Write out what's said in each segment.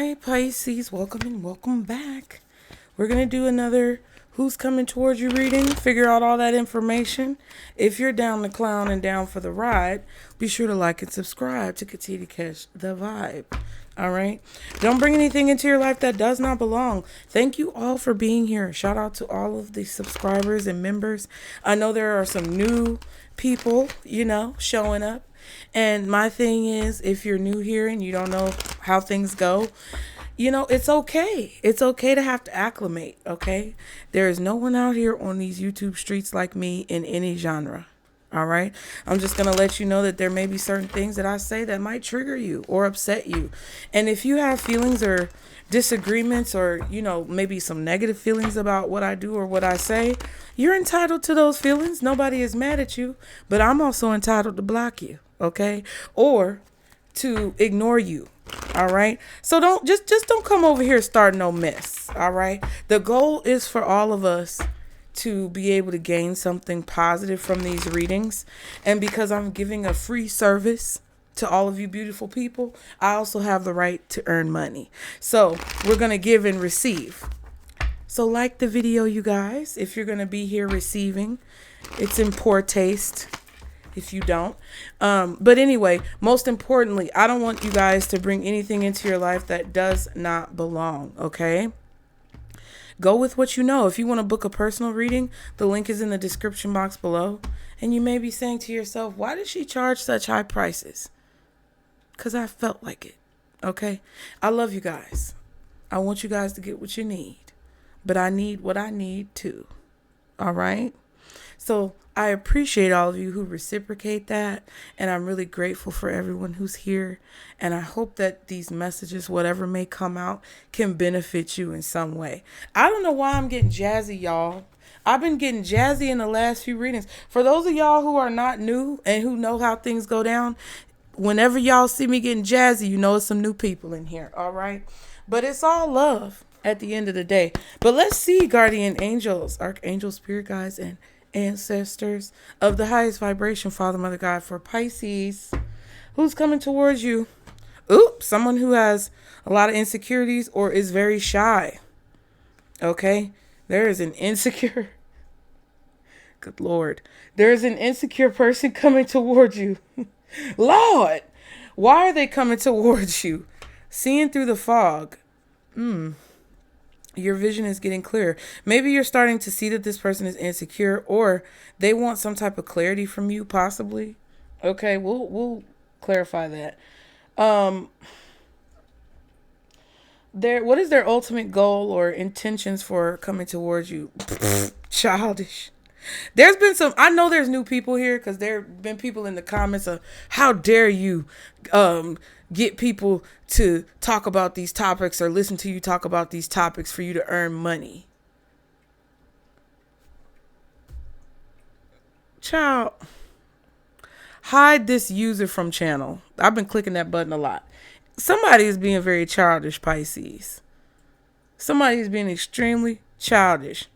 right, Pisces, welcome and welcome back. We're going to do another Who's Coming Towards You reading. Figure out all that information. If you're down to clown and down for the ride, be sure to like and subscribe to continue to catch the vibe. All right. Don't bring anything into your life that does not belong. Thank you all for being here. Shout out to all of the subscribers and members. I know there are some new people, showing up. And my thing is, if you're new here and you don't know how things go, it's okay. It's okay to have to acclimate, okay? There is no one out here on these YouTube streets like me in any genre, all right? I'm just going to let you know that there may be certain things that I say that might trigger you or upset you. And if you have feelings or disagreements or, maybe some negative feelings about what I do or what I say, you're entitled to those feelings. Nobody is mad at you, but I'm also entitled to block you, okay? Or to ignore you. All right. So don't come over here starting no mess. All right. The goal is for all of us to be able to gain something positive from these readings. And because I'm giving a free service to all of you beautiful people, I also have the right to earn money. So we're going to give and receive. So like the video, you guys, if you're going to be here receiving, it's in poor taste if you don't. But anyway, most importantly, I don't want you guys to bring anything into your life that does not belong, okay? Go with what you know. If you want to book a personal reading, the link is in the description box below. And you may be saying to yourself, why does she charge such high prices? Because I felt like it, okay? I love you guys. I want you guys to get what you need. But I need what I need too, all right? So I appreciate all of you who reciprocate that, and I'm really grateful for everyone who's here, and I hope that these messages, whatever may come out, can benefit you in some way. I don't know why I'm getting jazzy, y'all. I've been getting jazzy in the last few readings. For those of y'all who are not new and who know how things go down, whenever y'all see me getting jazzy, it's some new people in here, all right? But it's all love at the end of the day. But let's see, guardian angels, archangels, spirit guides, and ancestors of the highest vibration, Father, Mother, God, for Pisces, who's coming towards you. Oops, someone who has a lot of insecurities or is very shy. Okay, there is an insecure, good Lord, there is an insecure person coming towards you. Lord, why are they coming towards you? Seeing through the fog. Your vision is getting clearer. Maybe you're starting to see that this person is insecure, or they want some type of clarity from you, possibly. Okay, we'll clarify that. What is their ultimate goal or intentions for coming towards you? Childish. There's been I know there's new people here, because there have been people in the comments of, how dare you get people to talk about these topics or listen to you talk about these topics for you to earn money. Child, hide this user from channel. I've been clicking that button a lot. Somebody is being very childish, Pisces. Somebody is being extremely childish.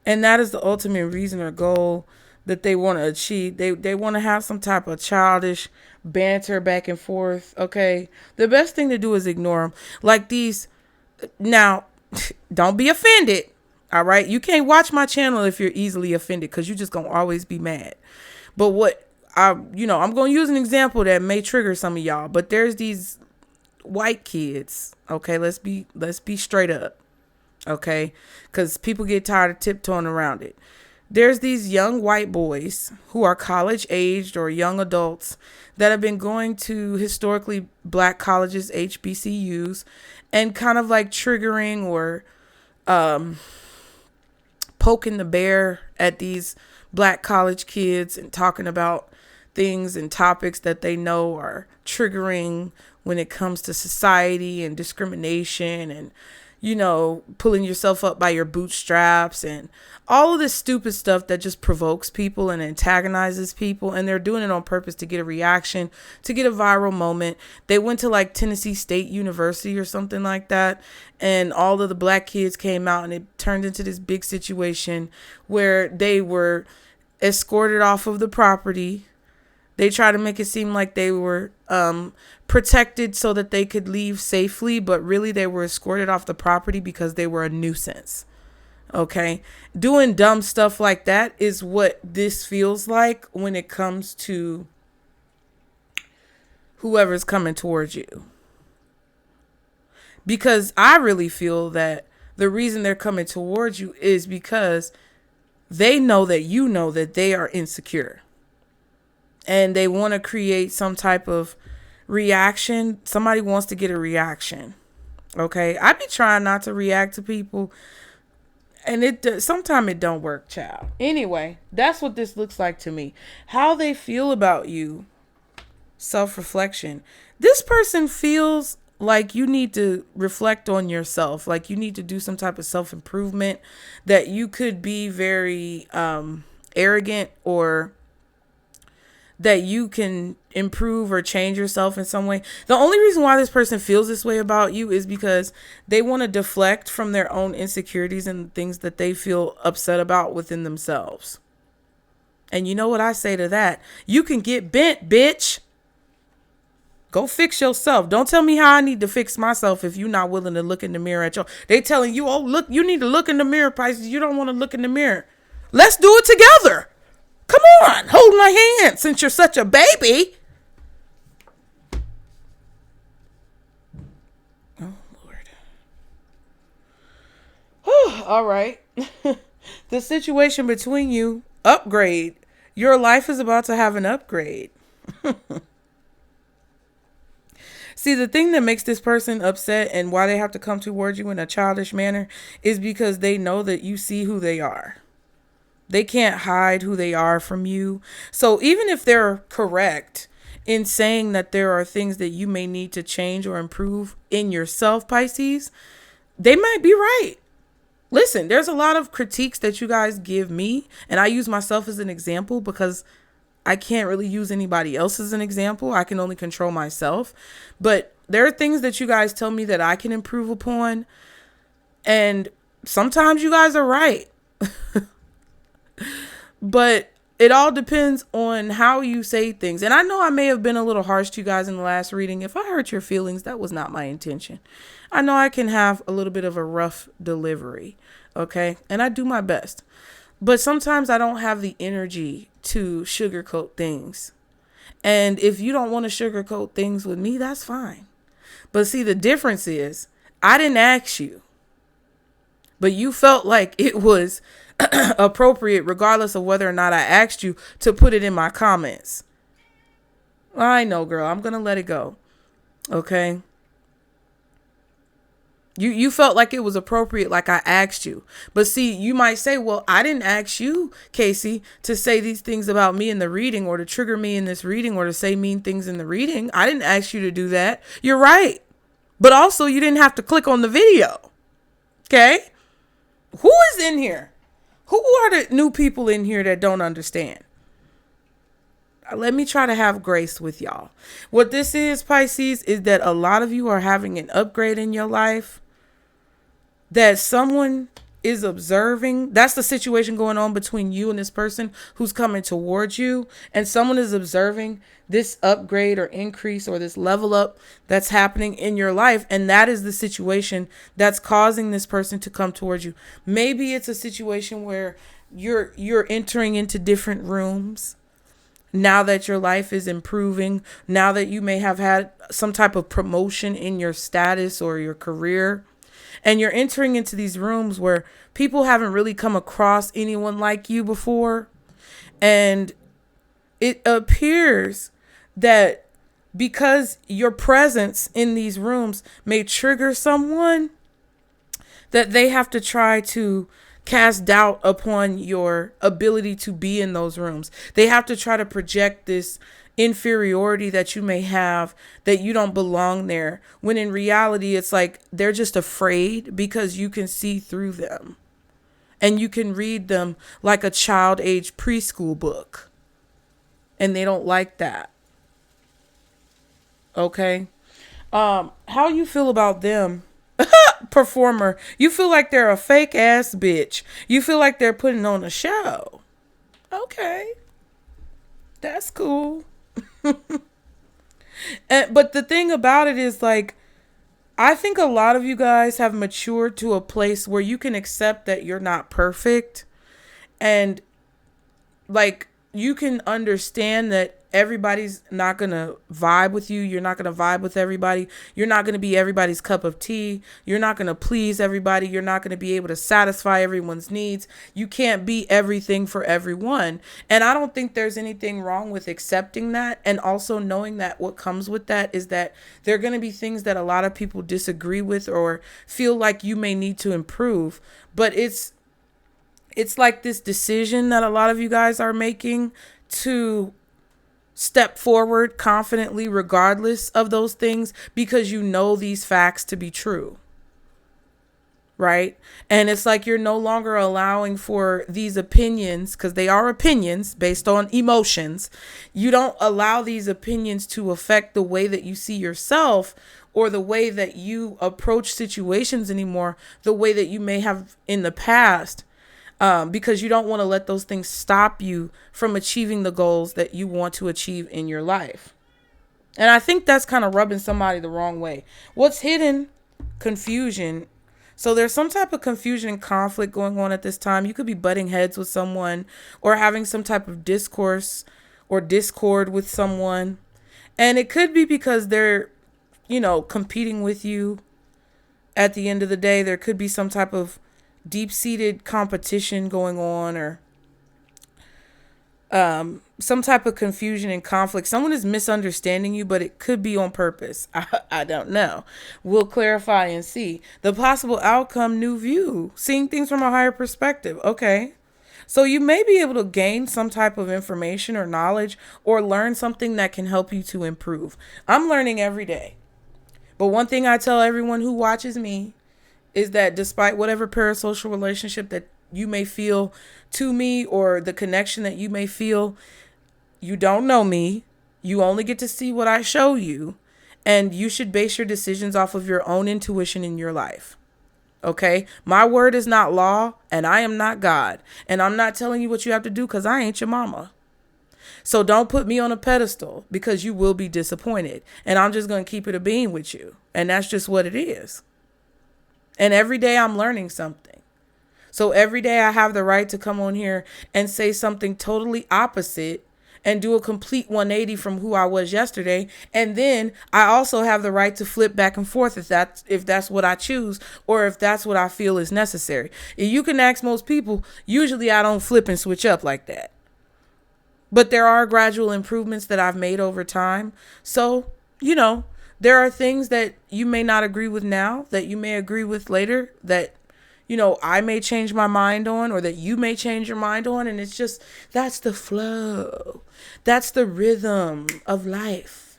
And that is the ultimate reason or goal that they want to achieve. They want to have some type of childish banter back and forth, okay? The best thing to do is ignore them. Like these. Now, don't be offended, all right? You can't watch my channel if you're easily offended, because you're just going to always be mad. But I'm going to use an example that may trigger some of y'all. But there's these white kids, okay? Let's be straight up. Okay, because people get tired of tiptoeing around it. There's these young white boys who are college aged or young adults that have been going to historically black colleges, HBCUs, and kind of like triggering or poking the bear at these black college kids and talking about things and topics that they know are triggering when it comes to society and discrimination and pulling yourself up by your bootstraps and all of this stupid stuff that just provokes people and antagonizes people. And they're doing it on purpose to get a reaction, to get a viral moment. They went to like Tennessee State University or something like that. And all of the black kids came out, and it turned into this big situation where they were escorted off of the property. They try to make it seem like they were protected so that they could leave safely, but really they were escorted off the property because they were a nuisance. Okay? Doing dumb stuff like that is what this feels like when it comes to whoever's coming towards you. Because I really feel that the reason they're coming towards you is because they know that they are insecure. And they want to create some type of reaction. Somebody wants to get a reaction. Okay? I be trying not to react to people. And sometimes it don't work, child. Anyway, that's what this looks like to me. How they feel about you. Self-reflection. This person feels like you need to reflect on yourself, like you need to do some type of self-improvement, that you could be very arrogant, or that you can improve or change yourself in some way. The only reason why this person feels this way about you is because they want to deflect from their own insecurities and things that they feel upset about within themselves. And you know what I say to that? You can get bent, bitch. Go fix yourself. Don't tell me how I need to fix myself if you're not willing to look in the mirror at your... They telling you, oh, look, you need to look in the mirror, Pisces. You don't want to look in the mirror. Let's do it together. Come on, hold my hand since you're such a baby. Oh, Lord. Whew, all right. The situation between you, upgrade. Your life is about to have an upgrade. See, the thing that makes this person upset and why they have to come towards you in a childish manner is because they know that you see who they are. They can't hide who they are from you. So even if they're correct in saying that there are things that you may need to change or improve in yourself, Pisces, they might be right. Listen, there's a lot of critiques that you guys give me, and I use myself as an example because I can't really use anybody else as an example. I can only control myself. But there are things that you guys tell me that I can improve upon. And sometimes you guys are right. But it all depends on how you say things. And I know I may have been a little harsh to you guys in the last reading. If I hurt your feelings, that was not my intention. I know I can have a little bit of a rough delivery. Okay? And I do my best. But sometimes I don't have the energy to sugarcoat things. And if you don't want to sugarcoat things with me, that's fine. But see, the difference is I didn't ask you, but you felt like it was appropriate, regardless of whether or not I asked you, to put it in my comments. I know, girl. I'm going to let it go. Okay? You felt like it was appropriate, like I asked you. But see, you might say, well, I didn't ask you, Casey, to say these things about me in the reading, or to trigger me in this reading, or to say mean things in the reading. I didn't ask you to do that. You're right. But also, you didn't have to click on the video. Okay? Who is in here? Who are the new people in here that don't understand? Let me try to have grace with y'all. What this is, Pisces, is that a lot of you are having an upgrade in your life. That someone is observing. That's the situation going on between you and this person who's coming towards you. And someone is observing this upgrade or increase or this level up that's happening in your life. And that is the situation that's causing this person to come towards you. Maybe it's a situation where you're entering into different rooms. Now that your life is improving, now that you may have had some type of promotion in your status or your career, and you're entering into these rooms where people haven't really come across anyone like you before. And it appears that because your presence in these rooms may trigger someone, that they have to try to cast doubt upon your ability to be in those rooms. They have to try to project this inferiority that you may have, that you don't belong there, when in reality it's like they're just afraid because you can see through them and you can read them like a child age preschool book, and they don't like that. Okay? How you feel about them? Performer. You feel like they're a fake ass bitch. You feel like they're putting on a show. Okay. That's cool. But the thing about it is, like, I think a lot of you guys have matured to a place where you can accept that you're not perfect, and like you can understand that everybody's not going to vibe with you. You're not going to vibe with everybody. You're not going to be everybody's cup of tea. You're not going to please everybody. You're not going to be able to satisfy everyone's needs. You can't be everything for everyone. And I don't think there's anything wrong with accepting that, and also knowing that what comes with that is that there are going to be things that a lot of people disagree with or feel like you may need to improve. But it's like this decision that a lot of you guys are making to step forward confidently regardless of those things, because you know these facts to be true, right? And it's like you're no longer allowing for these opinions, because they are opinions based on emotions. You don't allow these opinions to affect the way that you see yourself or the way that you approach situations anymore, the way that you may have in the past. Because you don't want to let those things stop you from achieving the goals that you want to achieve in your life. And I think that's kind of rubbing somebody the wrong way. What's hidden? Confusion. So there's some type of confusion and conflict going on at this time. You could be butting heads with someone or having some type of discourse or discord with someone. And it could be because they're, competing with you. At the end of the day, there could be some type of deep-seated competition going on, or some type of confusion and conflict. Someone is misunderstanding you, but it could be on purpose. I don't know. We'll clarify and see. The possible outcome: new view, seeing things from a higher perspective. Okay. So you may be able to gain some type of information or knowledge or learn something that can help you to improve. I'm learning every day. But one thing I tell everyone who watches me is that despite whatever parasocial relationship that you may feel to me or the connection that you may feel, you don't know me. You only get to see what I show you. And you should base your decisions off of your own intuition in your life. Okay? My word is not law, and I am not God. And I'm not telling you what you have to do because I ain't your mama. So don't put me on a pedestal, because you will be disappointed. And I'm just going to keep it a bean with you. And that's just what it is. And every day I'm learning something. So every day I have the right to come on here and say something totally opposite and do a complete 180 from who I was yesterday. And then I also have the right to flip back and forth if that's what I choose, or if that's what I feel is necessary. If you can ask most people, usually I don't flip and switch up like that. But there are gradual improvements that I've made over time. So, there are things that you may not agree with now that you may agree with later, that, I may change my mind on, or that you may change your mind on. And it's just, that's the flow. That's the rhythm of life.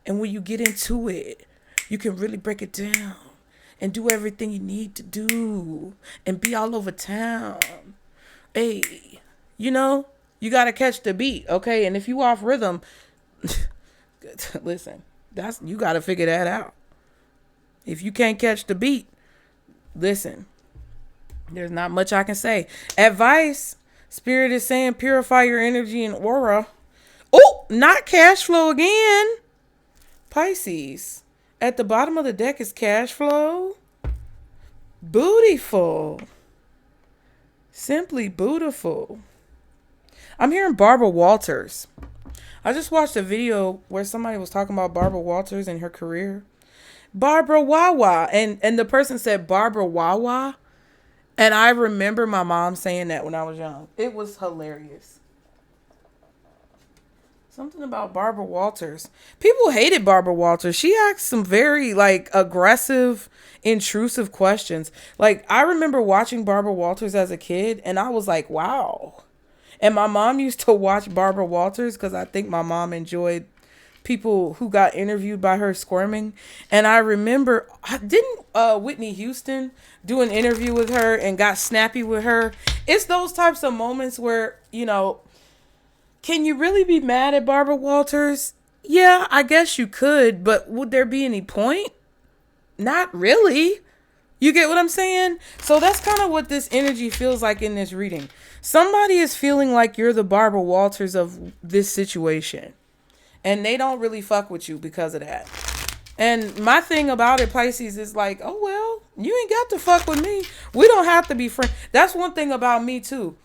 And when you get into it, you can really break it down and do everything you need to do and be all over town. Hey, you got to catch the beat. Okay. And if you off rhythm, listen. You got to figure that out. If you can't catch the beat, listen, there's not much I can say. Advice: Spirit is saying purify your energy and aura. Oh, not cash flow again. Pisces. At the bottom of the deck is cash flow. Bootiful. Simply beautiful. I'm hearing Barbara Walters. I just watched a video where somebody was talking about Barbara Walters and her career. Barbara Wawa. And the person said Barbara Wawa. And I remember my mom saying that when I was young. It was hilarious. Something about Barbara Walters. People hated Barbara Walters. She asked some very aggressive, intrusive questions. I remember watching Barbara Walters as a kid, and I was like, wow. And my mom used to watch Barbara Walters because I think my mom enjoyed people who got interviewed by her squirming. And I remember, didn't Whitney Houston do an interview with her and got snappy with her? It's those types of moments where, can you really be mad at Barbara Walters? Yeah, I guess you could, but would there be any point? Not really. You get what I'm saying? So that's kind of what this energy feels like in this reading. Somebody is feeling like you're the Barbara Walters of this situation. And they don't really fuck with you because of that. And my thing about it, Pisces, is like, oh, well, you ain't got to fuck with me. We don't have to be friends. That's one thing about me, too.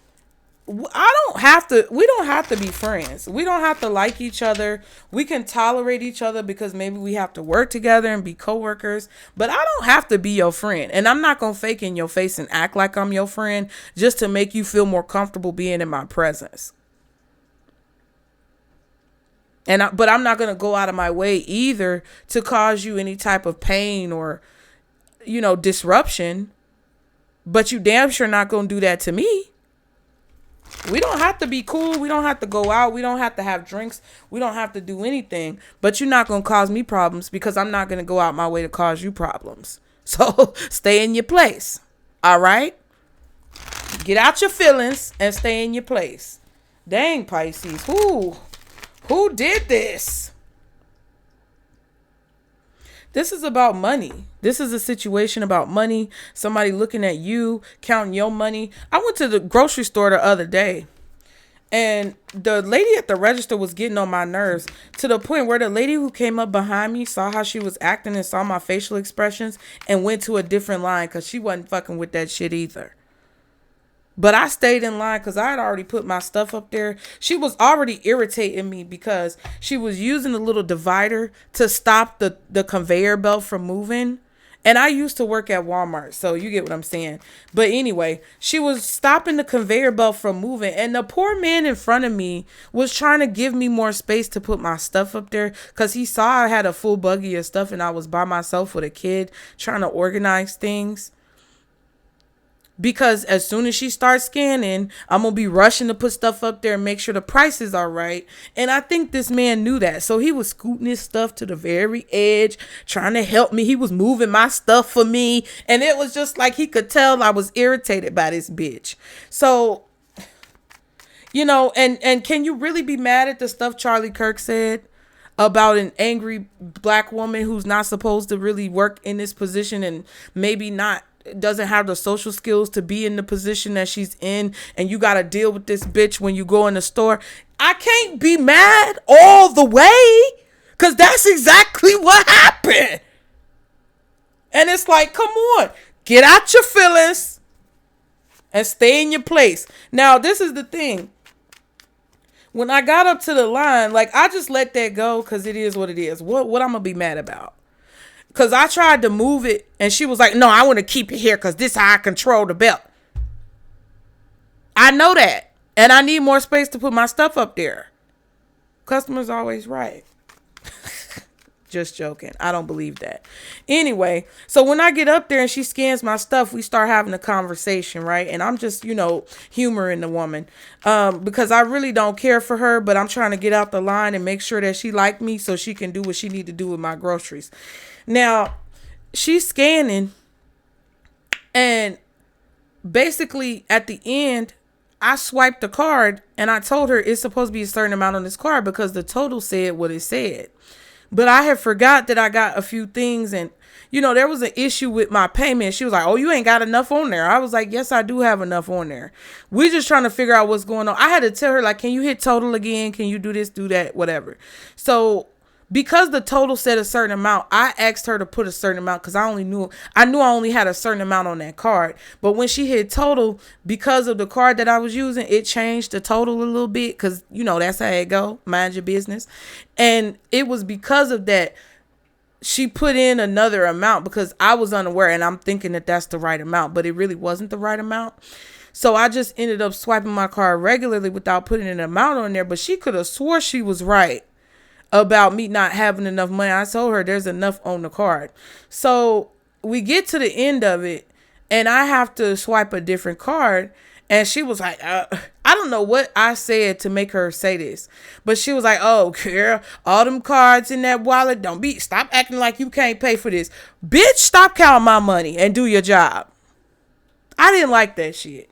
We don't have to be friends. We don't have to like each other. We can tolerate each other because maybe we have to work together and be coworkers. But I don't have to be your friend. And I'm not going to fake in your face and act like I'm your friend just to make you feel more comfortable being in my presence. But I'm not going to go out of my way either to cause you any type of pain or, disruption. But you damn sure not going to do that to me. We don't have to be cool. We don't have to go out. We don't have to have drinks. We don't have to do anything. But you're not going to cause me problems because I'm not going to go out my way to cause you problems. So stay in your place. All right? Get out your feelings and stay in your place. Dang, Pisces. Who did this? This is about money. This is a situation about money. Somebody looking at you, counting your money. I went to the grocery store the other day, and the lady at the register was getting on my nerves to the point where the lady who came up behind me saw how she was acting and saw my facial expressions and went to a different line because she wasn't fucking with that shit either. But I stayed in line because I had already put my stuff up there. She was already irritating me because she was using a little divider to stop the conveyor belt from moving. And I used to work at Walmart, so you get what I'm saying. But anyway, she was stopping the conveyor belt from moving. And the poor man in front of me was trying to give me more space to put my stuff up there because he saw I had a full buggy of stuff and I was by myself with a kid trying to organize things. Because as soon as she starts scanning, I'm going to be rushing to put stuff up there and make sure the prices are right. And I think this man knew that. So he was scooting his stuff to the very edge, trying to help me. He was moving my stuff for me. And it was just like he could tell I was irritated by this bitch. So, and can you really be mad at the stuff Charlie Kirk said about an angry black woman who's not supposed to really work in this position and maybe doesn't have the social skills to be in the position that she's in, and you got to deal with this bitch when you go in the store? I can't be mad all the way because that's exactly what happened. And it's like, come on, get out your feelings and stay in your place. Now, this is the thing. When I got up to the line, like, I just let that go because it is what it is. What I'm going to be mad about? Because I tried to move it and she was like, no, I want to keep it here because this is how I control the belt. I know that. And I need more space to put my stuff up there. Customer's always right. Just joking. I don't believe that. Anyway, so when I get up there and she scans my stuff, we start having a conversation, right? And I'm just, humoring the woman because I really don't care for her, but I'm trying to get out the line and make sure that she liked me so she can do what she need to do with my groceries. Now, she's scanning, and basically at the end, I swiped the card and I told her it's supposed to be a certain amount on this card because the total said what it said. But I had forgot that I got a few things, and there was an issue with my payment. She was like, oh, you ain't got enough on there. I was like, yes, I do have enough on there. We're just trying to figure out what's going on. I had to tell her, like, can you hit total again? Can you do this, do that, whatever. So because the total said a certain amount, I asked her to put a certain amount because I knew I only had a certain amount on that card. But when she hit total, because of the card that I was using, it changed the total a little bit because, that's how it go. Mind your business. And it was because of that she put in another amount because I was unaware, and I'm thinking that that's the right amount, but it really wasn't the right amount. So I just ended up swiping my card regularly without putting an amount on there. But she could have swore she was right about me not having enough money. I told her there's enough on the card. So we get to the end of it and I have to swipe a different card. And she was like, I don't know what I said to make her say this, but she was like, oh, girl, all them cards in that wallet, stop acting like you can't pay for this. Bitch, stop counting my money and do your job. I didn't like that shit.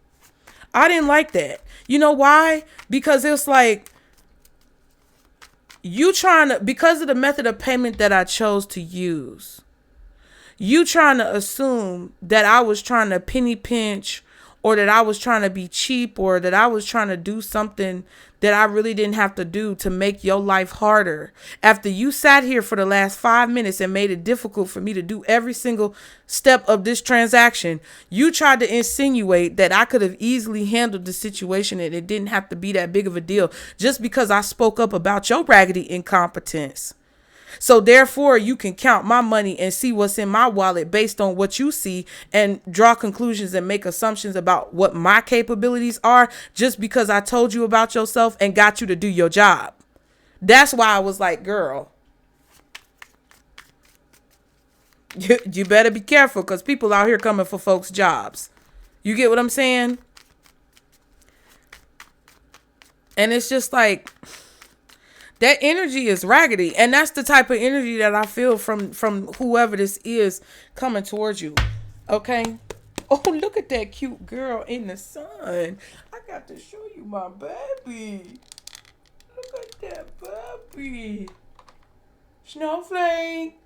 I didn't like that. You know why? Because it's like, because of the method of payment that I chose to use, you trying to assume that I was trying to penny pinch or that I was trying to be cheap, or that I was trying to do something that I really didn't have to do to make your life harder. After you sat here for the last 5 minutes and made it difficult for me to do every single step of this transaction, you tried to insinuate that I could have easily handled the situation and it didn't have to be that big of a deal just because I spoke up about your raggedy incompetence. So therefore, you can count my money and see what's in my wallet based on what you see and draw conclusions and make assumptions about what my capabilities are just because I told you about yourself and got you to do your job. That's why I was like, girl, you better be careful, because people out here coming for folks' jobs. You get what I'm saying? And it's just like, that energy is raggedy. And that's the type of energy that I feel from whoever this is coming towards you. Okay? Oh, look at that cute girl in the sun. I got to show you my baby. Look at that baby. Snowflake.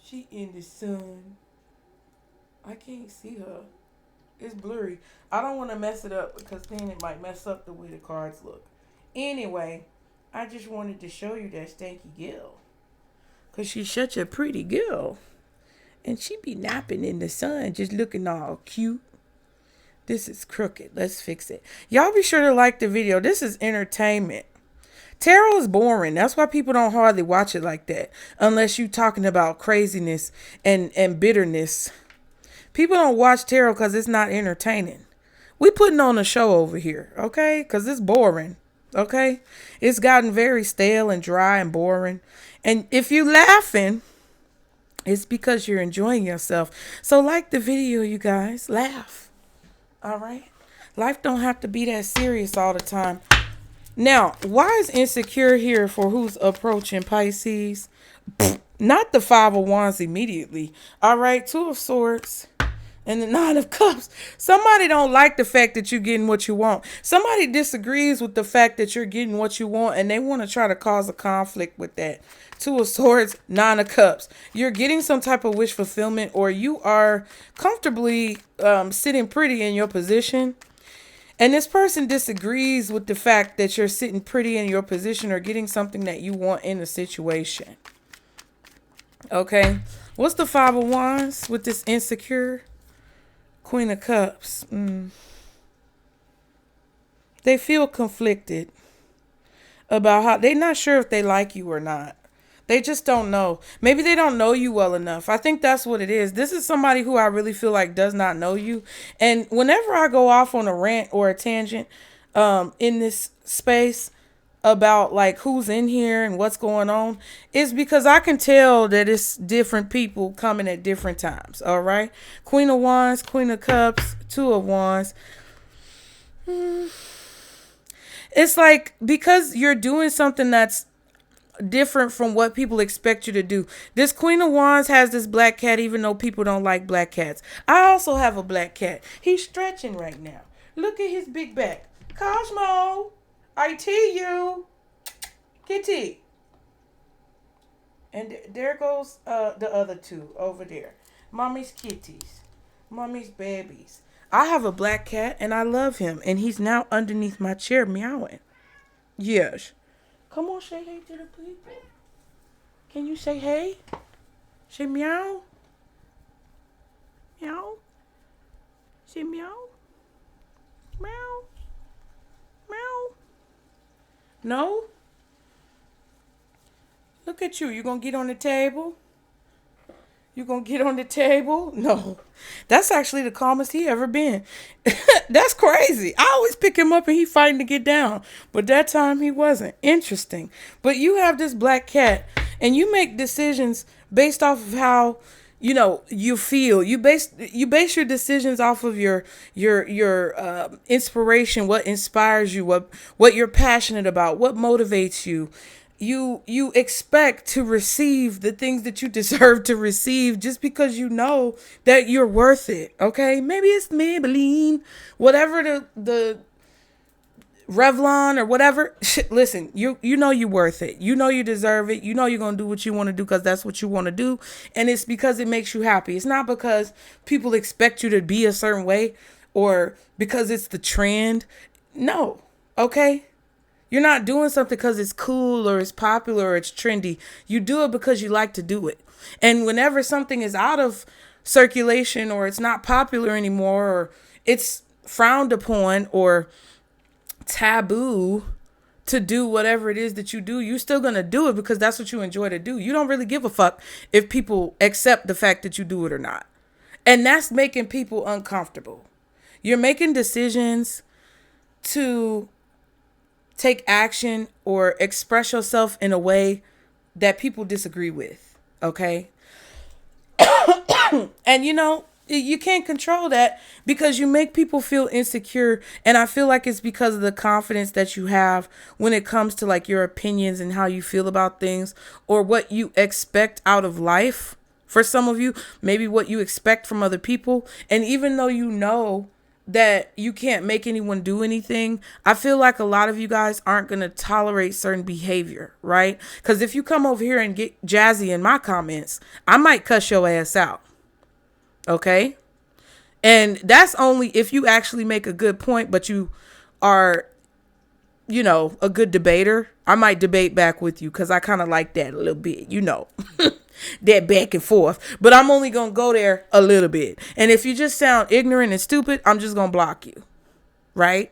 She in the sun. I can't see her. It's blurry. I don't want to mess it up because then it might mess up the way the cards look. Anyway, I just wanted to show you that stanky girl, because she's such a pretty girl. And she be napping in the sun, just looking all cute. This is crooked. Let's fix it. Y'all be sure to like the video. This is entertainment. Tarot is boring. That's why people don't hardly watch it like that. Unless you talking about craziness and bitterness. People don't watch tarot because it's not entertaining. We putting on a show over here, okay? Because it's boring. Okay, it's gotten very stale and dry and boring. And if you laughing, it's because you're enjoying yourself. So like the video, you guys. Laugh. All right. Life don't have to be that serious all the time. Now, why is insecure here for who's approaching Pisces? Not the Five of Wands immediately. All right. Two of Swords. And the Nine of Cups. Somebody don't like the fact that you're getting what you want. Somebody disagrees with the fact that you're getting what you want, and they want to try to cause a conflict with that. Two of Swords, Nine of Cups. You're getting some type of wish fulfillment, or you are comfortably sitting pretty in your position. And this person disagrees with the fact that you're sitting pretty in your position or getting something that you want in a situation. Okay. What's the Five of Wands with this insecure? Queen of Cups. They feel conflicted about how they're not sure if they like you or not. They just don't know. Maybe they don't know you well enough. I think that's what it is. This is somebody who I really feel like does not know you. And whenever I go off on a rant or a tangent in this space about like who's in here and what's going on, is because I can tell that it's different people coming at different times. All right. Queen of Wands, Queen of Cups, Two of Wands. It's like, because you're doing something that's different from what people expect you to do. This Queen of Wands has this black cat, even though people don't like black cats. I also have a black cat. He's stretching right now. Look at his big back. Cosmo, I tell you, kitty. And there goes the other two over there. Mommy's kitties. Mommy's babies. I have a black cat and I love him. And he's now underneath my chair meowing. Yes. Come on, say hey to the people. Can you say hey? Say meow. Meow. Say meow. Meow. Meow. No? Look at you. You gonna get on the table? You gonna get on the table? No. That's actually the calmest he ever been. That's crazy. I always pick him up and he fighting to get down. But that time he wasn't. Interesting. But you have this black cat and you make decisions based off of how, you know, you feel. You base your decisions off of your inspiration, what inspires you, what you're passionate about, what motivates you. You expect to receive the things that you deserve to receive just because you know that you're worth it. Okay, maybe it's Maybelline, whatever the Revlon or whatever. Listen, you know you're worth it. You know you deserve it. You know you're gonna do what you want to do because that's what you want to do, and it's because it makes you happy. It's not because people expect you to be a certain way or because it's the trend. No, okay? You're not doing something because it's cool or it's popular or it's trendy. You do it because you like to do it. And whenever something is out of circulation or it's not popular anymore or it's frowned upon or taboo to do whatever it is that you do, you're still going to do it because that's what you enjoy to do. You don't really give a fuck if people accept the fact that you do it or not. And that's making people uncomfortable. You're making decisions to take action or express yourself in a way that people disagree with. Okay. And you can't control that because you make people feel insecure. And I feel like it's because of the confidence that you have when it comes to like your opinions and how you feel about things or what you expect out of life. For some of you, maybe what you expect from other people. And even though you know that you can't make anyone do anything, I feel like a lot of you guys aren't going to tolerate certain behavior, right? Because if you come over here and get jazzy in my comments, I might cuss your ass out. Okay? And that's only if you actually make a good point, but you are, a good debater. I might debate back with you because I kind of like that a little bit, that back and forth. But I'm only going to go there a little bit. And if you just sound ignorant and stupid, I'm just going to block you. Right?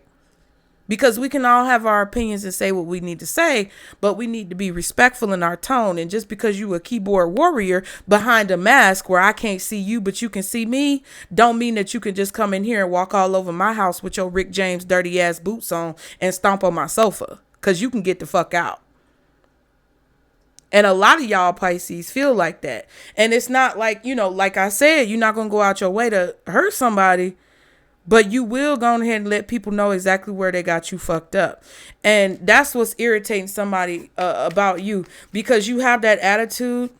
Because we can all have our opinions and say what we need to say, but we need to be respectful in our tone. And just because you a keyboard warrior behind a mask where I can't see you, but you can see me, don't mean that you can just come in here and walk all over my house with your Rick James dirty ass boots on and stomp on my sofa. Because you can get the fuck out. And a lot of y'all Pisces feel like that. And it's not like, like I said, you're not going to go out your way to hurt somebody. But you will go ahead and let people know exactly where they got you fucked up. And that's what's irritating somebody about you. Because you have that attitude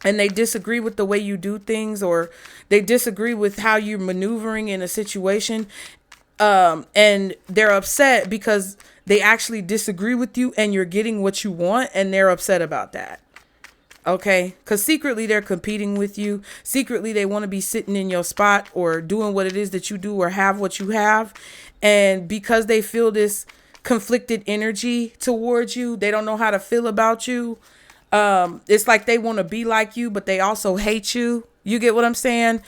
and they disagree with the way you do things. Or they disagree with how you're maneuvering in a situation. And they're upset because they actually disagree with you and you're getting what you want. And they're upset about that. Okay, because secretly they're competing with you. Secretly, they want to be sitting in your spot or doing what it is that you do or have what you have. And because they feel this conflicted energy towards you, they don't know how to feel about you. It's like they want to be like you, but they also hate you. You get what I'm saying?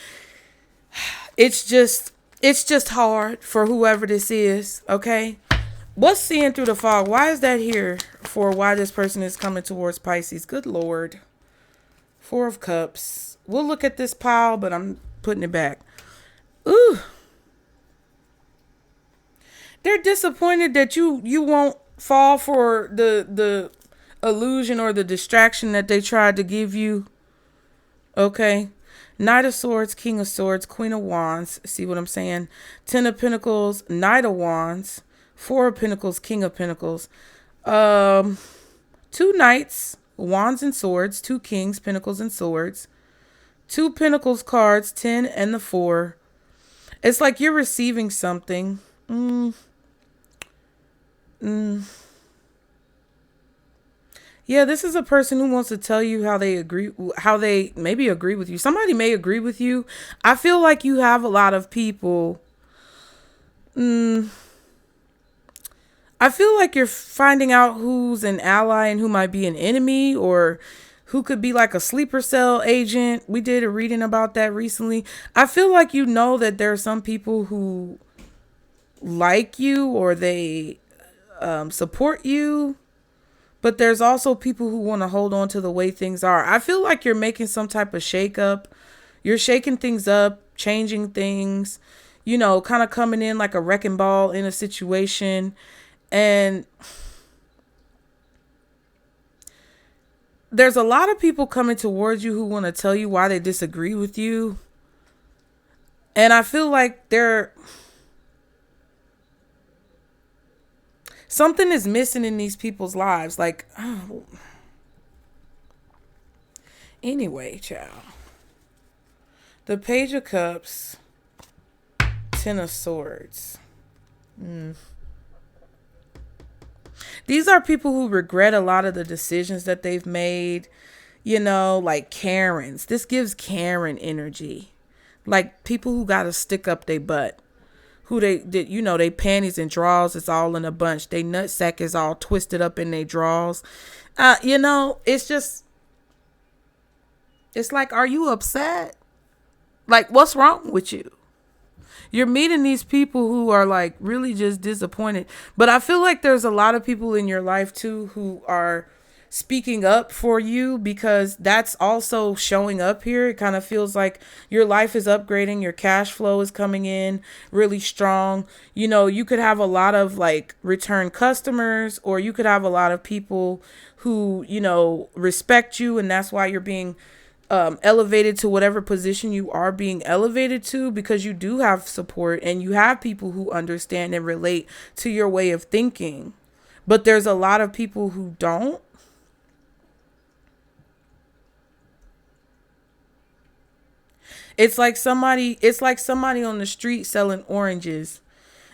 It's just hard for whoever this is. Okay. What's seeing through the fog? Why is that here for why this person is coming towards Pisces? Good Lord. 4 of Cups. We'll look at this pile, but I'm putting it back. Ooh. They're disappointed that you won't fall for the illusion or the distraction that they tried to give you. Okay. Knight of Swords, King of Swords, Queen of Wands. See what I'm saying? 10 of Pentacles, Knight of Wands, 4 of Pentacles, King of Pentacles. 2 Knights, Wands and Swords, 2 Kings, Pentacles and Swords, 2 Pentacles cards, 10 and the 4. It's like you're receiving something. Yeah, this is a person who wants to tell you how they maybe agree with you. Somebody may agree with you. I feel like you have a lot of people. I feel like you're finding out who's an ally and who might be an enemy or who could be like a sleeper cell agent. We did a reading about that recently. I feel like that there are some people who like you or they support you. But there's also people who want to hold on to the way things are. I feel like you're making some type of shake-up. You're shaking things up, changing things, kind of coming in like a wrecking ball in a situation. And there's a lot of people coming towards you who want to tell you why they disagree with you. And I feel like something is missing in these people's lives. Like, oh. Anyway, child. The Page of Cups, 10 of Swords. These are people who regret a lot of the decisions that they've made, like Karens. This gives Karen energy. Like people who got to stick up their butt. who they panties and drawers is all in a bunch. They nutsack is all twisted up in their drawers. It's like, are you upset? Like, what's wrong with you? You're meeting these people who are like really just disappointed. But I feel like there's a lot of people in your life too who are speaking up for you, because that's also showing up here. It kind of feels like your life is upgrading. Your cash flow is coming in really strong. You could have a lot of like return customers, or you could have a lot of people who, respect you. And that's why you're being elevated to whatever position you are being elevated to, because you do have support and you have people who understand and relate to your way of thinking. But there's a lot of people who don't. It's like somebody on the street selling oranges,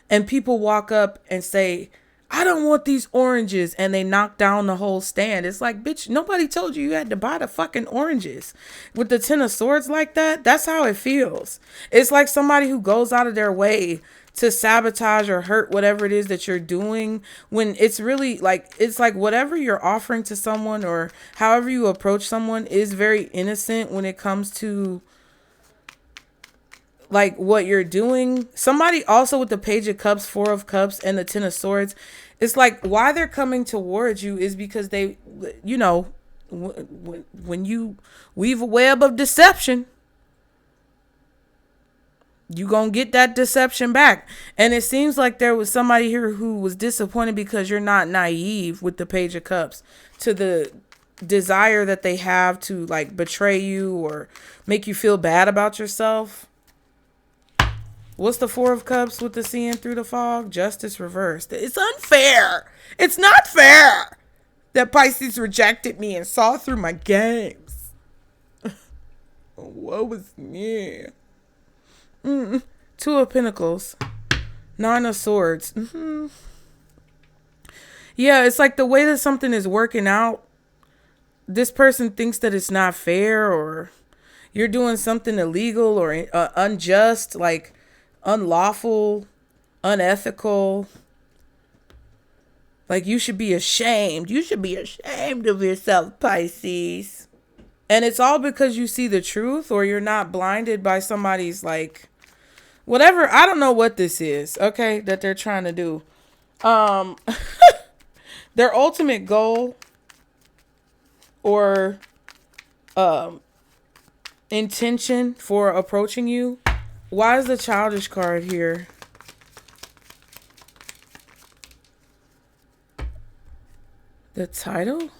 and people walk up and say, I don't want these oranges, and they knock down the whole stand. It's like, bitch, nobody told you had to buy the fucking oranges. With the Ten of Swords like that, that's how it feels. It's like somebody who goes out of their way to sabotage or hurt whatever it is that you're doing, when it's really like, it's like whatever you're offering to someone or however you approach someone is very innocent when it comes to like what you're doing. Somebody also with the Page of Cups, Four of Cups, and the Ten of Swords, it's like why they're coming towards you is because they, when you weave a web of deception, you gonna get that deception back. And it seems like there was somebody here who was disappointed because you're not naive with the Page of Cups to the desire that they have to like betray you or make you feel bad about yourself. What's the Four of Cups with the seeing through the fog? Justice reversed. It's unfair. It's not fair that Pisces rejected me and saw through my games. What was me? Two of Pentacles. Nine of Swords. Yeah, it's like the way that something is working out, this person thinks that it's not fair, or you're doing something illegal or unjust, like unlawful, unethical. Like you should be ashamed. You should be ashamed of yourself, Pisces. And it's all because you see the truth, or you're not blinded by somebody's like whatever. I don't know what this is, okay, that they're trying to do. Their ultimate goal or intention for approaching you. Why is the Childish card here? The title?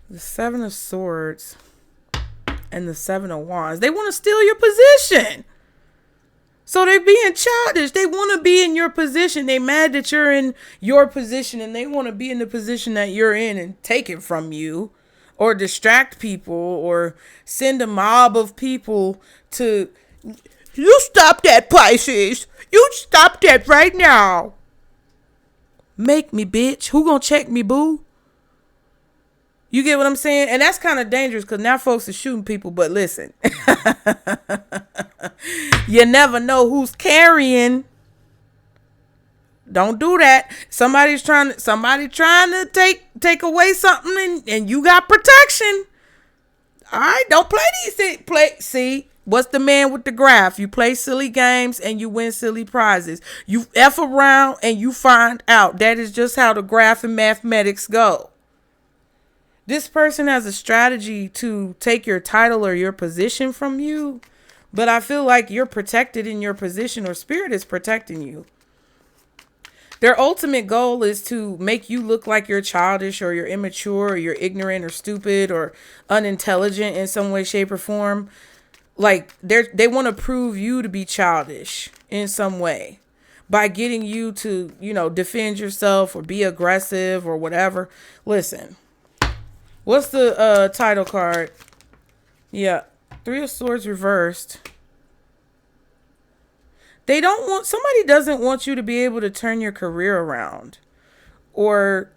The Seven of Swords and the Seven of Wands. They want to steal your position. So they're being childish. They want to be in your position. They mad that you're in your position, and they want to be in the position that you're in and take it from you, or distract people, or send a mob of people to, you stop that, Pisces. You stop that right now. Make me, bitch. Who gonna check me, boo? You get what I'm saying? And that's kind of dangerous because now folks are shooting people. But listen, you never know who's carrying. Don't do that. Somebody trying to take away something, and you got protection. All right, don't play these things. See, what's the man with the graph? You play silly games and you win silly prizes. You F around and you find out. That is just how the graph and mathematics go. This person has a strategy to take your title or your position from you, but I feel like you're protected in your position, or spirit is protecting you. Their ultimate goal is to make you look like you're childish, or you're immature, or you're ignorant, or stupid, or unintelligent in some way, shape, or form. Like they want to prove you to be childish in some way by getting you to, defend yourself or be aggressive or whatever. Listen, what's the title card? Yeah, Three of Swords reversed. Somebody doesn't want you to be able to turn your career around, or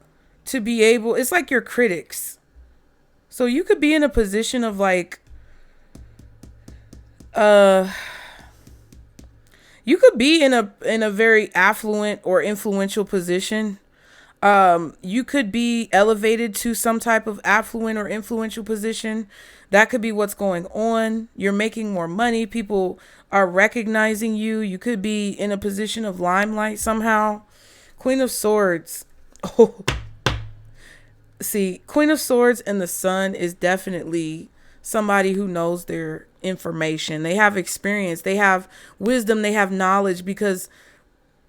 to be able, it's like your critics. So you could be in a position of like Uh, you could be in a very affluent or influential position. You could be elevated to some type of affluent or influential position. That could be what's going on. You're making more money. People are recognizing you. You could be in a position of limelight somehow. Queen of Swords. Oh, see, Queen of Swords and the Sun is definitely somebody who knows their information. They have experience. They have wisdom. They have knowledge because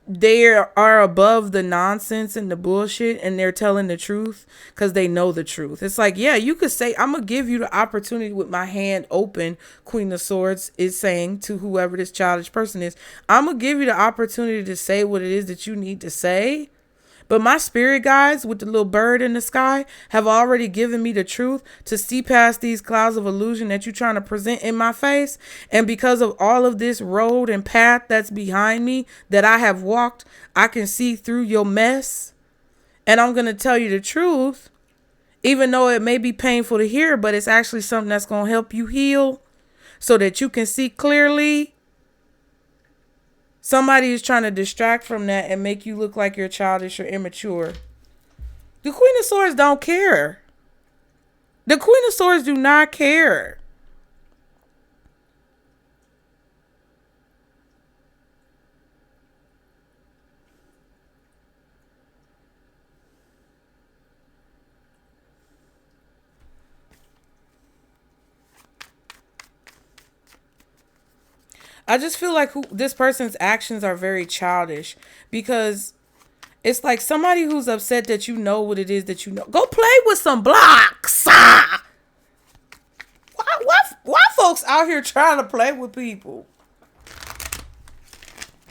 they are above the nonsense and the bullshit, and they're telling the truth because they know the truth. It's like, yeah, you could say, I'm gonna give you the opportunity with my hand open. Queen of Swords is saying to whoever this childish person is, I'm gonna give you the opportunity to say what it is that you need to say. But my spirit guides with the little bird in the sky have already given me the truth to see past these clouds of illusion that you're trying to present in my face. And because of all of this road and path that's behind me that I have walked, I can see through your mess. And I'm going to tell you the truth, even though it may be painful to hear, but it's actually something that's going to help you heal so that you can see clearly. Somebody is trying to distract from that and make you look like you're childish or immature. The Queen of Swords don't care. The Queen of Swords do not care. I just feel like this person's actions are very childish because it's like somebody who's upset that you know what it is that you know. Go play with some blocks. Why folks out here trying to play with people?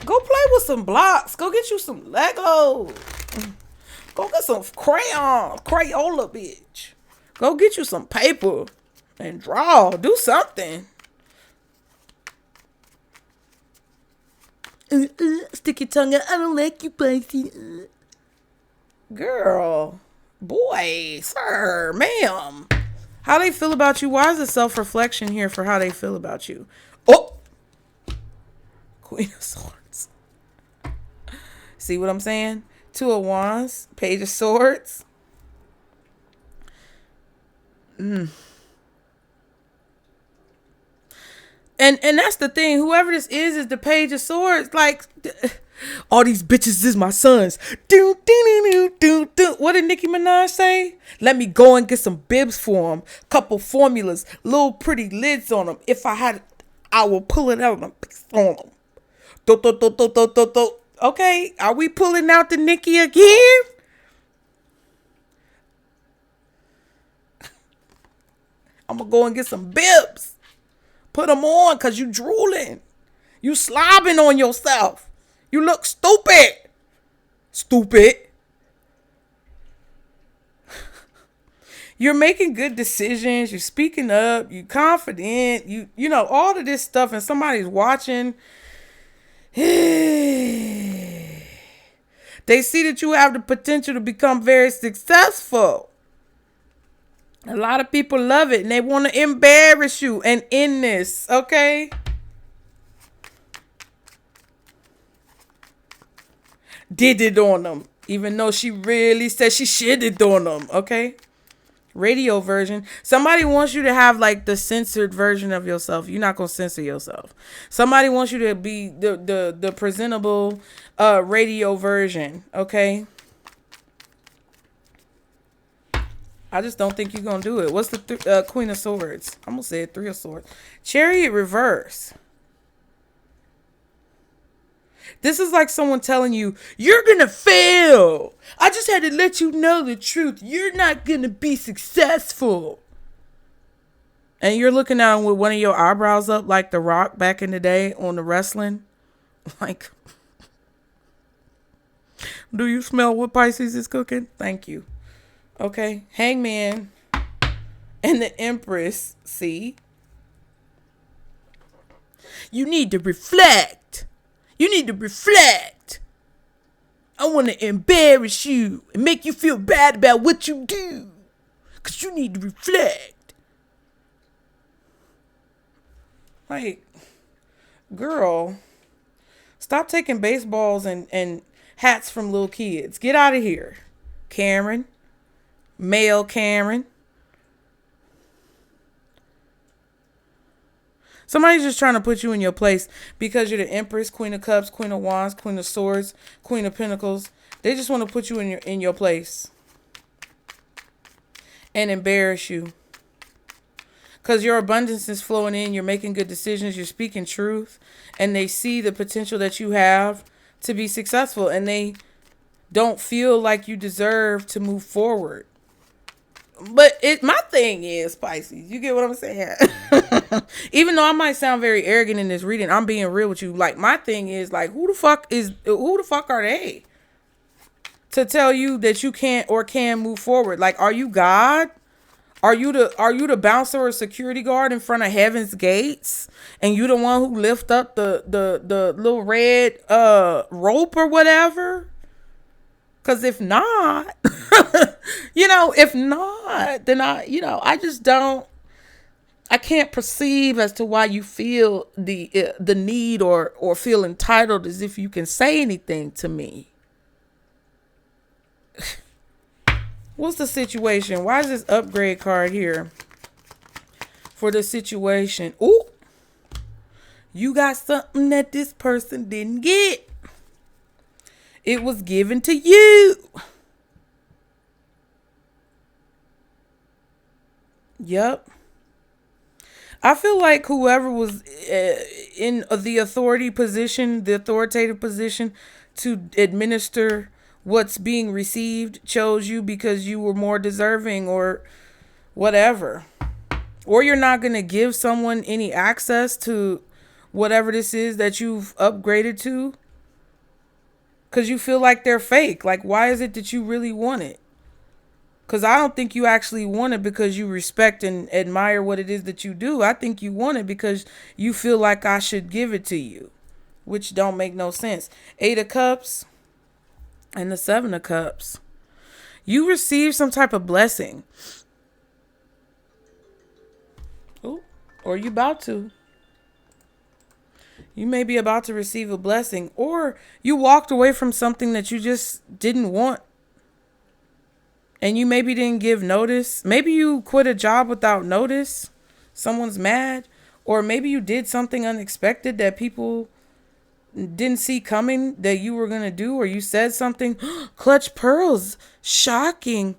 Go play with some blocks. Go get you some Legos. Go get some crayons. Crayola, bitch. Go get you some paper and draw. Do something. Stick your tongue out. I don't like you, Pisces. Girl, boy, sir, ma'am. How they feel about you? Why is the self-reflection here for how they feel about you? Oh, Queen of Swords. See what I'm saying? Two of Wands, Page of Swords. And that's the thing. Whoever this is the Page of Swords. Like, all these bitches is my sons. Do, do, do, do, do. What did Nicki Minaj say? Let me go and get some bibs for them. Couple formulas. Little pretty lids on them. If I had, I will pull it out and fix on them. Do, do, do, do, do, do, do. Okay, are we pulling out the Nicki again? I'm going to go and get some bibs. Put them on because you drooling. You slobbing on yourself. You look stupid. Stupid. You're making good decisions. You're speaking up. You're confident. You know, all of this stuff, and somebody's watching. They see that you have the potential to become very successful. A lot of people love it and they want to embarrass you and end this, okay? Did it on them, even though she really said she shitted on them, okay? Radio version. Somebody wants you to have like the censored version of yourself. You're not going to censor yourself. Somebody wants you to be the presentable radio version, okay? I just don't think you're going to do it. What's the Queen of Swords? I'm going to say it, Three of Swords. Chariot reverse. This is like someone telling you, you're going to fail. I just had to let you know the truth. You're not going to be successful. And you're looking at him with one of your eyebrows up like The Rock back in the day on the wrestling. Like, do you smell what Pisces is cooking? Thank you. Okay, Hangman and the Empress, see? You need to reflect. You need to reflect. I want to embarrass you and make you feel bad about what you do. Because you need to reflect. Like, girl, stop taking baseballs and hats from little kids. Get out of here. Karen. Male Karen. Somebody's just trying to put you in your place because you're the Empress, Queen of Cups, Queen of Wands, Queen of Swords, Queen of Pentacles. They just want to put you in your place and embarrass you. Because your abundance is flowing in. You're making good decisions. You're speaking truth. And they see the potential that you have to be successful. And they don't feel like you deserve to move forward. But my thing is, Pisces, you get what I'm saying? Even though I might sound very arrogant in this reading, I'm being real with you. Like, my thing is, like, who the fuck are they to tell you that you can't or can move forward? Like, are you God? Are you the bouncer or security guard in front of heaven's gates? And you the one who lift up the little red rope or whatever? Because if not, if not, then I just don't, I can't perceive as to why you feel the need or feel entitled as if you can say anything to me. What's the situation? Why is this upgrade card here for the situation? Ooh, you got something that this person didn't get. It was given to you. Yep. I feel like whoever was in the authoritative position to administer what's being received chose you because you were more deserving or whatever. Or you're not going to give someone any access to whatever this is that you've upgraded to. Because you feel like they're fake. Like, why is it that you really want it? Because I don't think you actually want it because you respect and admire what it is that you do. I think you want it because you feel like I should give it to you. Which don't make no sense. 8 of Cups and the 7 of Cups. You receive some type of blessing. Ooh, or you about to. You may be about to receive a blessing, or you walked away from something that you just didn't want. And you maybe didn't give notice. Maybe you quit a job without notice. Someone's mad. Or maybe you did something unexpected that people didn't see coming that you were going to do. Or you said something. Clutch pearls. Shocking.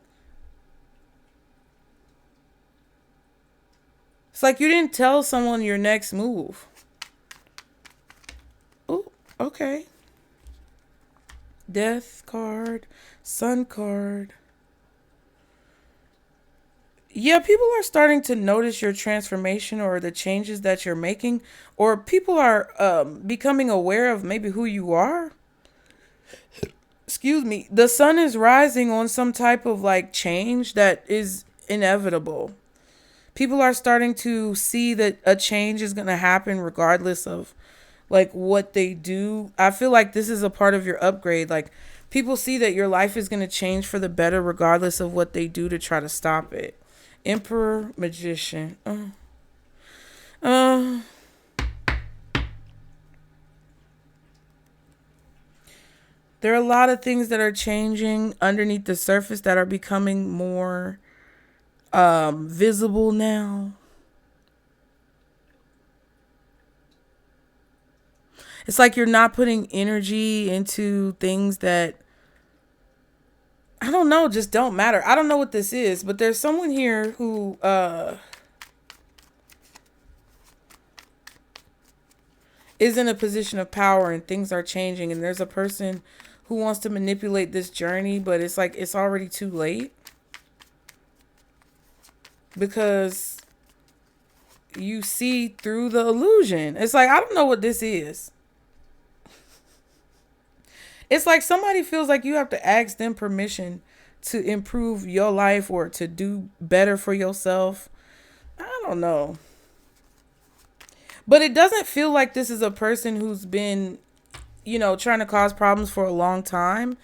It's like you didn't tell someone your next move. Oh, okay. Death card. Sun card. Yeah, people are starting to notice your transformation or the changes that you're making. Or people are becoming aware of maybe who you are. Excuse me. The sun is rising on some type of like change that is inevitable. People are starting to see that a change is going to happen regardless of like what they do. I feel like this is a part of your upgrade. Like people see that your life is going to change for the better regardless of what they do to try to stop it. Emperor, Magician. There are a lot of things that are changing underneath the surface that are becoming more visible now. It's like you're not putting energy into things that, I don't know, just don't matter. I don't know what this is, but there's someone here who is in a position of power and things are changing, and there's a person who wants to manipulate this journey, but it's like it's already too late because you see through the illusion. It's like, I don't know what this is. It's like somebody feels like you have to ask them permission to improve your life or to do better for yourself. I don't know. But it doesn't feel like this is a person who's been, trying to cause problems for a long time.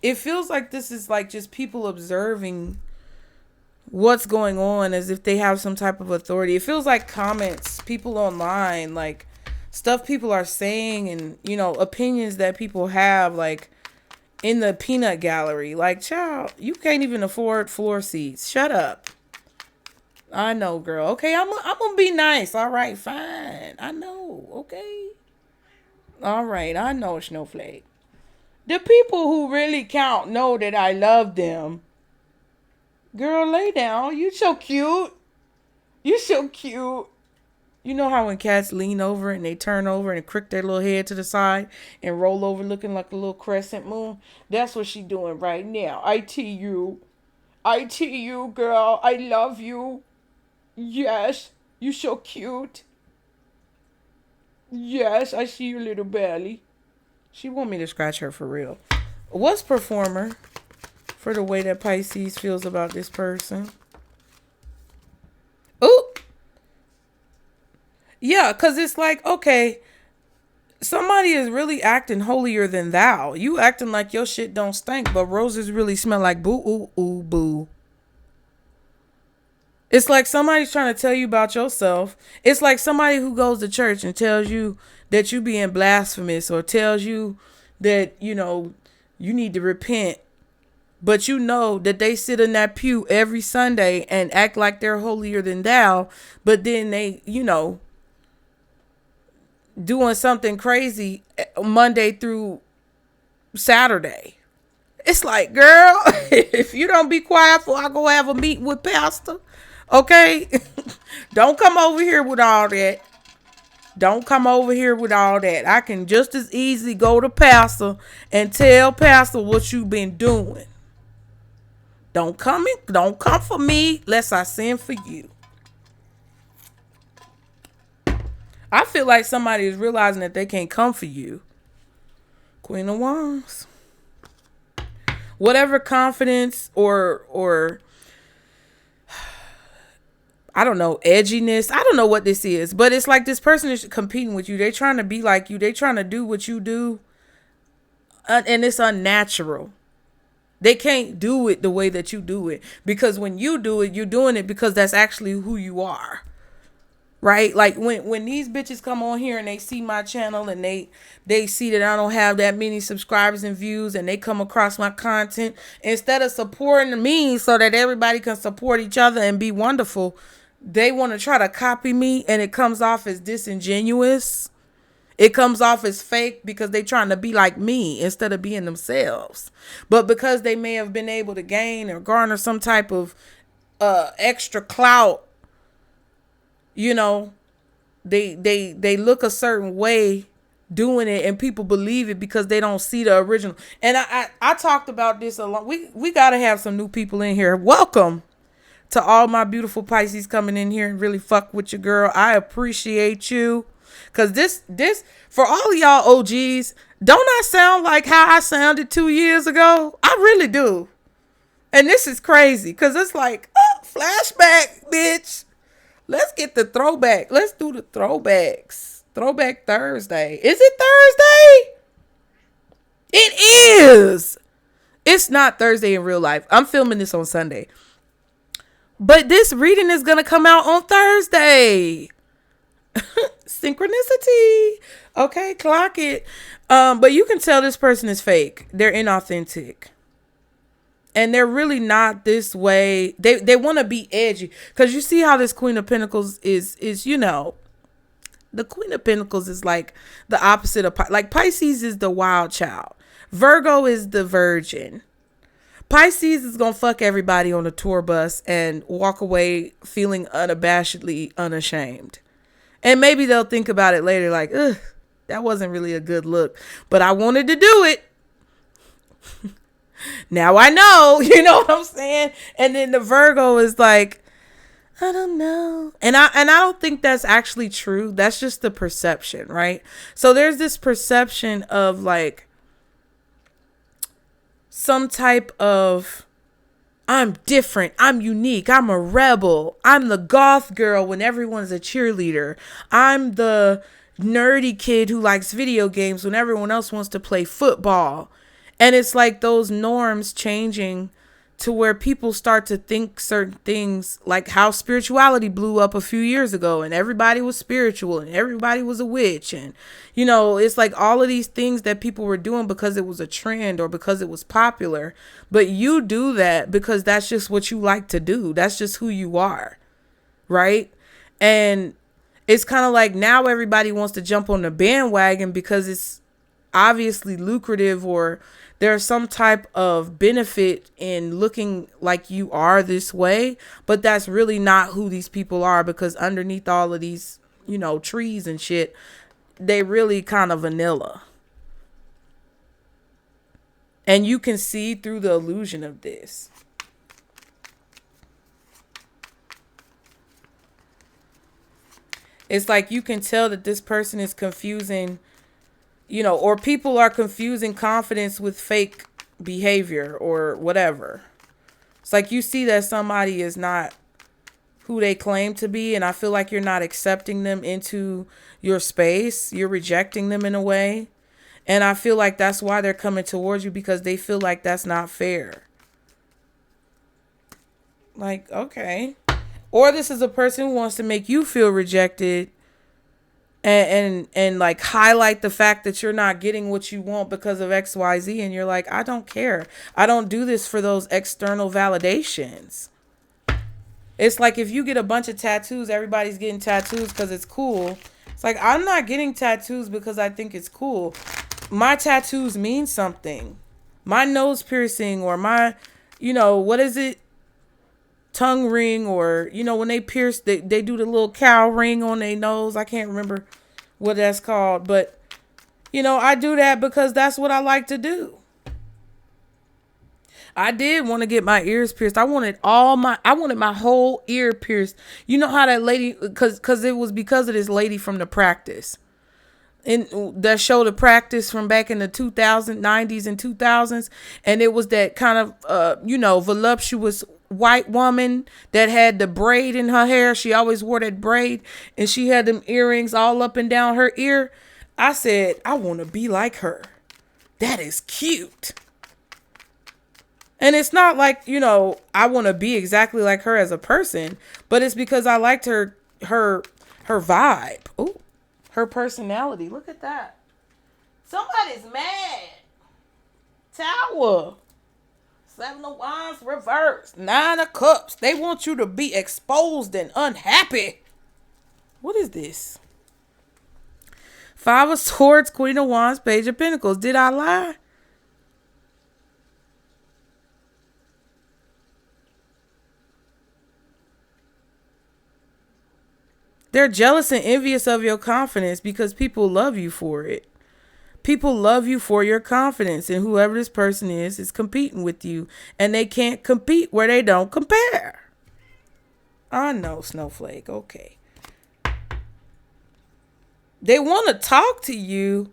It feels like this is like just people observing what's going on, as if they have some type of authority. It feels like comments, people online, like stuff people are saying, and you know, opinions that people have, like in the peanut gallery. Like, child, you can't even afford floor seats. Shut up. I know, girl. Okay, I'm gonna be nice. All right, fine. I know. Okay. All right, I know, Snowflake. The people who really count know that I love them. Girl, lay down. You so cute. You so cute. You know how when cats lean over and they turn over and crick their little head to the side and roll over looking like a little crescent moon? That's what she doing right now. I T you. I T you, girl. I love you. Yes. You so cute. Yes, I see your little belly. She want me to scratch her for real. What's performer for the way that Pisces feels about this person? Ooh. Yeah, because it's like, okay, somebody is really acting holier than thou. You acting like your shit don't stink, but roses really smell like boo, ooh, ooh, boo. It's like somebody's trying to tell you about yourself. It's like somebody who goes to church and tells you that you being blasphemous, or tells you that, you know, you need to repent. But you know that they sit in that pew every Sunday and act like they're holier than thou. But then they, you know, doing something crazy Monday through Saturday. It's like, girl, if you don't be quiet before I go have a meeting with pastor, okay? Don't come over here with all that. Don't come over here with all that. I can just as easily go to pastor and tell pastor what you've been doing. Don't come for me lest I send for you. I feel like somebody is realizing that they can't come for you. Queen of Wands. Whatever confidence or I don't know, edginess. I don't know what this is, but it's like this person is competing with you. They trying to be like you. They trying to do what you do. And it's unnatural. They can't do it the way that you do it, because when you do it, you're doing it because that's actually who you are. Right? Like when these bitches come on here and they see my channel and they see that I don't have that many subscribers and views, and they come across my content, instead of supporting me so that everybody can support each other and be wonderful, they want to try to copy me, and it comes off as disingenuous. It comes off as fake because they're trying to be like me instead of being themselves. But because they may have been able to gain or garner some type of extra clout, you know, they look a certain way doing it, and people believe it because they don't see the original. And I talked about this a lot. We got to have some new people in here. Welcome to all my beautiful Pisces coming in here and really fuck with your girl. I appreciate you. Cause this for all of y'all OGs, don't I sound like how I sounded 2 years ago? I really do. And this is crazy, cause it's like, oh, flashback, bitch. Let's get the throwback. Let's do the throwbacks. Throwback Thursday. Is it Thursday? It is. It's not Thursday in real life. I'm filming this on Sunday. But this reading is going to come out on Thursday. Synchronicity. Okay, clock it. But you can tell this person is fake. They're inauthentic. And they're really not this way. They want to be edgy. Because you see how this Queen of Pentacles is, you know, the Queen of Pentacles is like the opposite of, like Pisces is the wild child. Virgo is the virgin. Pisces is going to fuck everybody on the tour bus and walk away feeling unabashedly unashamed. And maybe they'll think about it later like, ugh, that wasn't really a good look, but I wanted to do it. Now I know, you know what I'm saying? And then the Virgo is like, I don't know. And I don't think that's actually true. That's just the perception, right? So there's this perception of like some type of, I'm different, I'm unique, I'm a rebel, I'm the goth girl when everyone's a cheerleader, I'm the nerdy kid who likes video games when everyone else wants to play football. And it's like those norms changing to where people start to think certain things, like how spirituality blew up a few years ago and everybody was spiritual and everybody was a witch. And, you know, it's like all of these things that people were doing because it was a trend or because it was popular. But you do that because that's just what you like to do. That's just who you are. Right. And it's kind of like now everybody wants to jump on the bandwagon because it's obviously lucrative, or there's some type of benefit in looking like you are this way, but that's really not who these people are, because underneath all of these, you know, trees and shit, they really kind of vanilla. And you can see through the illusion of this. It's like you can tell that this person is confusing, you know, or people are confusing confidence with fake behavior or whatever. It's like you see that somebody is not who they claim to be, and I feel like you're not accepting them into your space. You're rejecting them in a way. And I feel like that's why they're coming towards you, because they feel like that's not fair. Like, okay. Or this is a person who wants to make you feel rejected and like highlight the fact that you're not getting what you want because of XYZ. And you're like, I don't care. I don't do this for those external validations. It's like if you get a bunch of tattoos, everybody's getting tattoos because it's cool. It's like, I'm not getting tattoos because I think it's cool. My tattoos mean something. My nose piercing, or my, you know, what is it? Tongue ring, or, you know, when they pierce, they do the little cow ring on their nose. I can't remember what that's called, but, you know, I do that because that's what I like to do. I did want to get my ears pierced. I wanted my whole ear pierced. You know how that lady, because it was because of this lady from The Practice. In that show The Practice from back in the 90s and 2000s. And it was that kind of, you know, voluptuous white woman that had the braid in her hair. She always wore that braid, and she had them earrings all up and down her ear. I said, I want to be like her. That is cute. And it's not like, you know, I want to be exactly like her as a person, but it's because I liked her vibe. Ooh, her personality. Look at that. Somebody's mad. Tower. 7 of Wands reversed. 9 of Cups. They want you to be exposed and unhappy. What is this? 5 of Swords, Queen of Wands, Page of Pentacles. Did I lie? They're jealous and envious of your confidence because people love you for it. People love you for your confidence, and whoever this person is competing with you, and they can't compete where they don't compare. I know, Snowflake. Okay. They want to talk to you,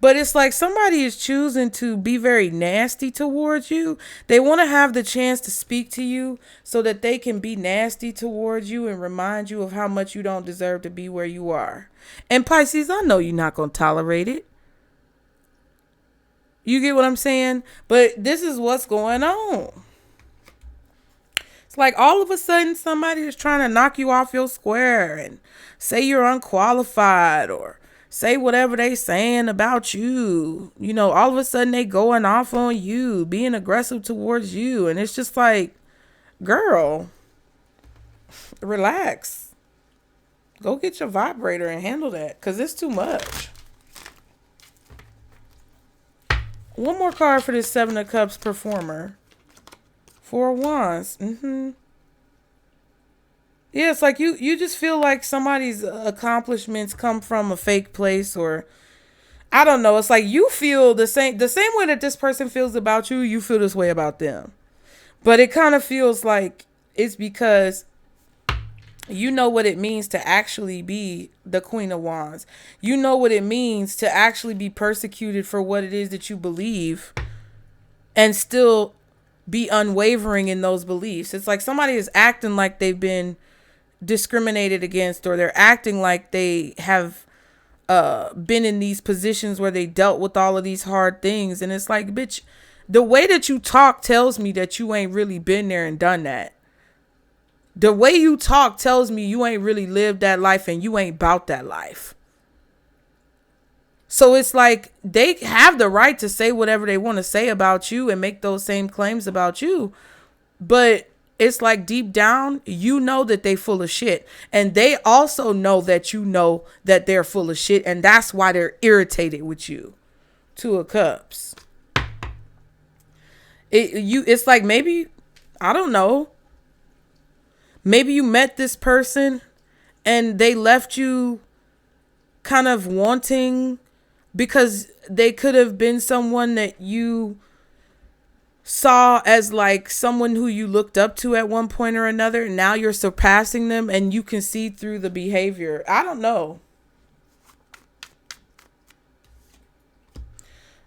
but it's like somebody is choosing to be very nasty towards you. They want to have the chance to speak to you so that they can be nasty towards you and remind you of how much you don't deserve to be where you are. And Pisces, I know you're not going to tolerate it. You get what I'm saying? But this is what's going on. It's like all of a sudden somebody is trying to knock you off your square and say you're unqualified, or say whatever they saying about you. You know, all of a sudden they going off on you, being aggressive towards you. And it's just like, girl, relax. Go get your vibrator and handle that, because it's too much. One more card for this 7 of Cups performer. 4 of Wands. Yeah, it's like you just feel like somebody's accomplishments come from a fake place, or I don't know. It's like you feel the same way that this person feels about you, you feel this way about them. But it kind of feels like it's because you know what it means to actually be the Queen of Wands. You know what it means to actually be persecuted for what it is that you believe and still be unwavering in those beliefs. It's like somebody is acting like they've been discriminated against, or they're acting like they have been in these positions where they dealt with all of these hard things. And it's like, bitch, The way that you talk tells me that you ain't really been there and done that. The way you talk tells me you ain't really lived that life and you ain't about that life. So it's like they have the right to say whatever they want to say about you and make those same claims about you. But it's like deep down, you know that they full of shit. And they also know that you know that they're full of shit. And that's why they're irritated with you. Two of Cups. It's like maybe, I don't know. Maybe you met this person and they left you kind of wanting, because they could have been someone that you saw as like someone who you looked up to at one point or another. And now you're surpassing them and you can see through the behavior. I don't know.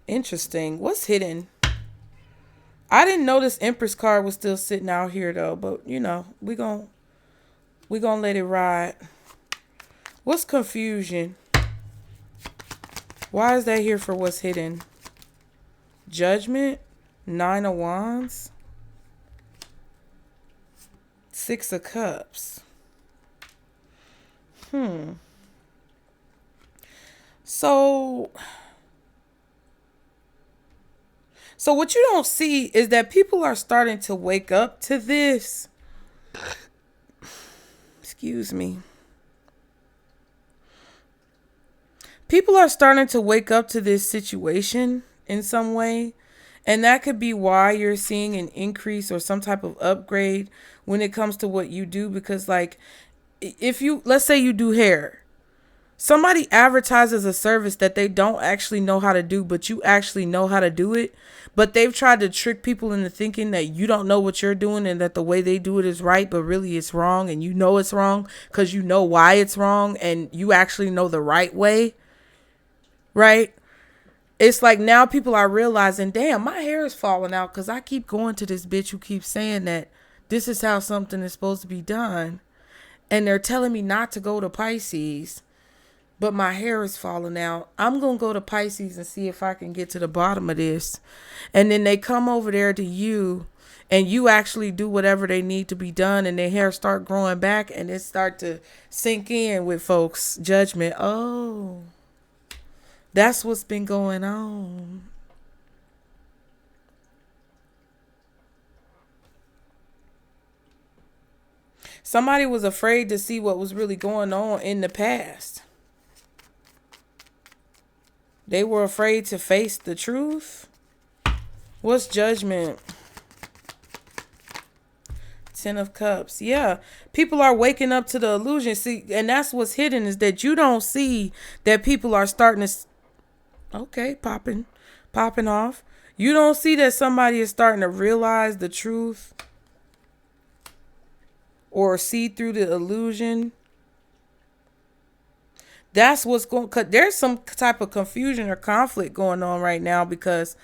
Interesting. What's hidden? I didn't know this Empress card was still sitting out here though, but you know, we gonna let it ride. What's confusion? Why is that here for what's hidden? Judgment, 9 of Wands, 6 of Cups. So what you don't see is that people are starting to wake up to this. Excuse me. People are starting to wake up to this situation in some way. And that could be why you're seeing an increase or some type of upgrade when it comes to what you do. Because like, if you, let's say you do hair, somebody advertises a service that they don't actually know how to do, but you actually know how to do it. But they've tried to trick people into thinking that you don't know what you're doing and that the way they do it is right, but really it's wrong. And you know it's wrong because you know why it's wrong and you actually know the right way. Right? It's like now people are realizing, damn, my hair is falling out because I keep going to this bitch who keeps saying that this is how something is supposed to be done. And they're telling me not to go to Pisces, but my hair is falling out. I'm going to go to Pisces and see if I can get to the bottom of this. And then they come over there to you and you actually do whatever they need to be done and their hair start growing back and it start to sink in with folks' judgment. Oh, that's what's been going on. Somebody was afraid to see what was really going on in the past. They were afraid to face the truth. What's judgment? 10 of Cups. Yeah. People are waking up to the illusion. See, and that's what's hidden is that you don't see that people are starting to, okay, popping off. You don't see that somebody is starting to realize the truth or see through the illusion. That's what's going, cause there's some type of confusion or conflict going on right now because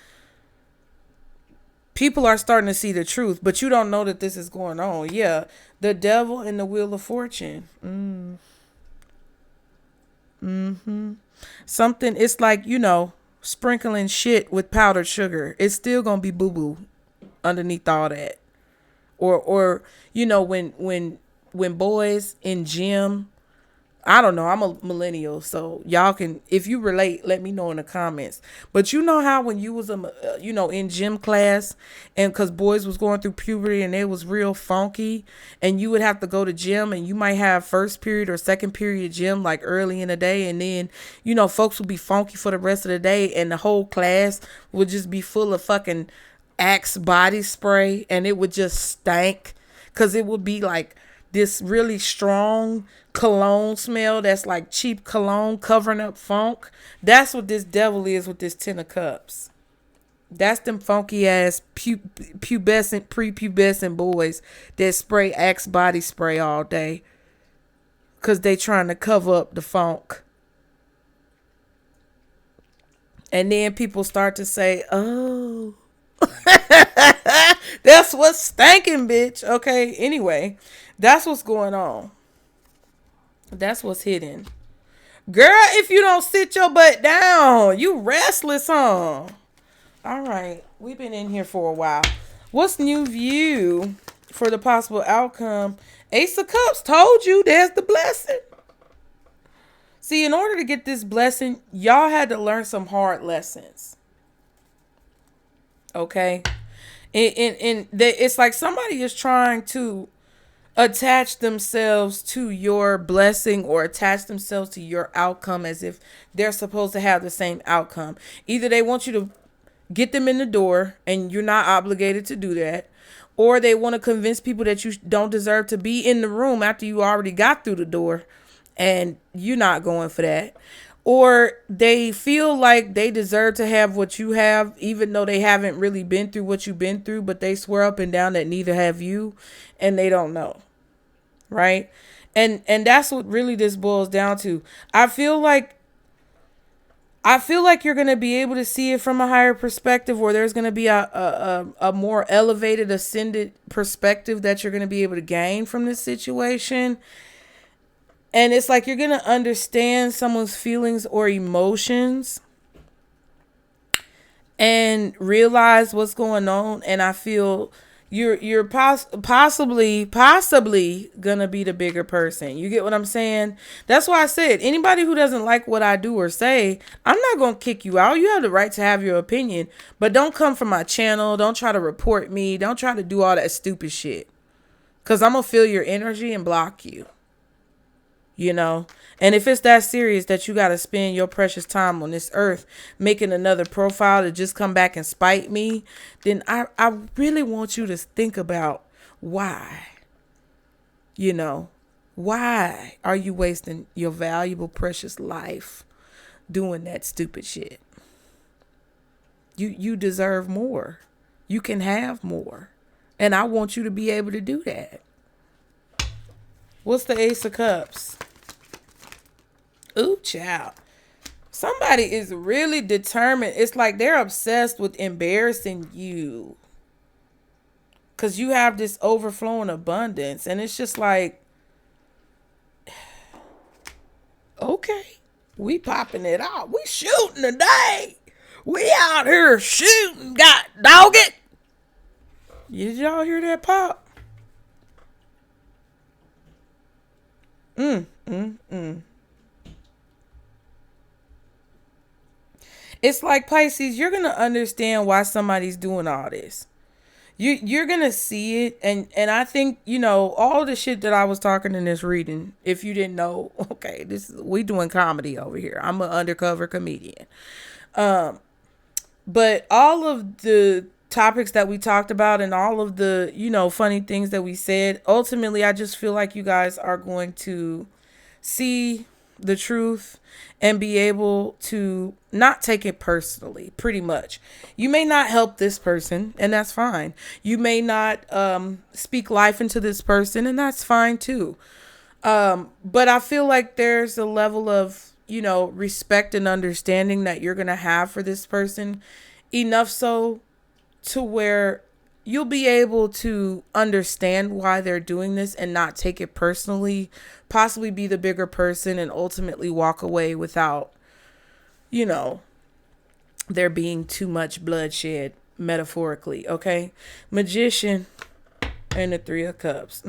people are starting to see the truth, but you don't know that this is going on. Yeah. The Devil and the Wheel of Fortune. Something, it's like, you know, sprinkling shit with powdered sugar. It's still going to be boo-boo underneath all that. Or, you know, when boys in gym, I don't know. I'm a millennial, so y'all can, if you relate, let me know in the comments. But you know how when you was in gym class, and because boys was going through puberty and they was real funky, and you would have to go to gym, and you might have first period or second period gym like early in the day, and then folks would be funky for the rest of the day, and the whole class would just be full of fucking Axe body spray, and it would just stank because it would be like this really strong cologne smell that's like cheap cologne covering up funk. That's what this Devil is with this 10 of Cups. That's them funky ass prepubescent boys that spray Axe body spray all day because they trying to cover up the funk. And then people start to say, oh, that's what's stanking, bitch. Okay, anyway, that's what's going on. That's what's hidden. Girl, if you don't sit your butt down, you restless, huh? All right, We've been in here for a while. What's new view for the possible outcome? Ace of Cups. Told you there's the blessing. See, in order to get this blessing, y'all had to learn some hard lessons. Okay? It's like somebody is trying to attach themselves to your blessing or attach themselves to your outcome as if they're supposed to have the same outcome. Either they want you to get them in the door and you're not obligated to do that, or they want to convince people that you don't deserve to be in the room after you already got through the door and you're not going for that. Or they feel like they deserve to have what you have, even though they haven't really been through what you've been through, but they swear up and down that neither have you, and they don't know. Right? And that's what really this boils down to. I feel like you're going to be able to see it from a higher perspective, or there's going to be a more elevated, ascended perspective that you're going to be able to gain from this situation. And it's like you're going to understand someone's feelings or emotions and realize what's going on. And I feel you're possibly going to be the bigger person. You get what I'm saying? That's why I said anybody who doesn't like what I do or say, I'm not going to kick you out. You have the right to have your opinion, but don't come from my channel. Don't try to report me. Don't try to do all that stupid shit, because I'm going to feel your energy and block you. You know, and if it's that serious that you got to spend your precious time on this earth making another profile to just come back and spite me, then I really want you to think about why. You know, why are you wasting your valuable, precious life doing that stupid shit? You deserve more. You can have more. And I want you to be able to do that. What's the Ace of Cups? Ooh, child. Somebody is really determined. It's like they're obsessed with embarrassing you, because you have this overflowing abundance. And it's just like, okay, we popping it out. We shooting today. We out here shooting. Got dog it. Did y'all hear that pop? It's like, Pisces, you're going to understand why somebody's doing all this. You're going to see it. And I think, you know, all the shit that I was talking in this reading, if you didn't know, okay, we doing comedy over here. I'm an undercover comedian. But all of the topics that we talked about and all of the, you know, funny things that we said, ultimately, I just feel like you guys are going to see the truth and be able to not take it personally, pretty much. You may not help this person, and that's fine. You may not speak life into this person, and that's fine too. But I feel like there's a level of, you know, respect and understanding that you're going to have for this person, enough so to where you'll be able to understand why they're doing this and not take it personally, possibly be the bigger person and ultimately walk away without, you know, there being too much bloodshed, metaphorically. Okay. Magician and the Three of Cups.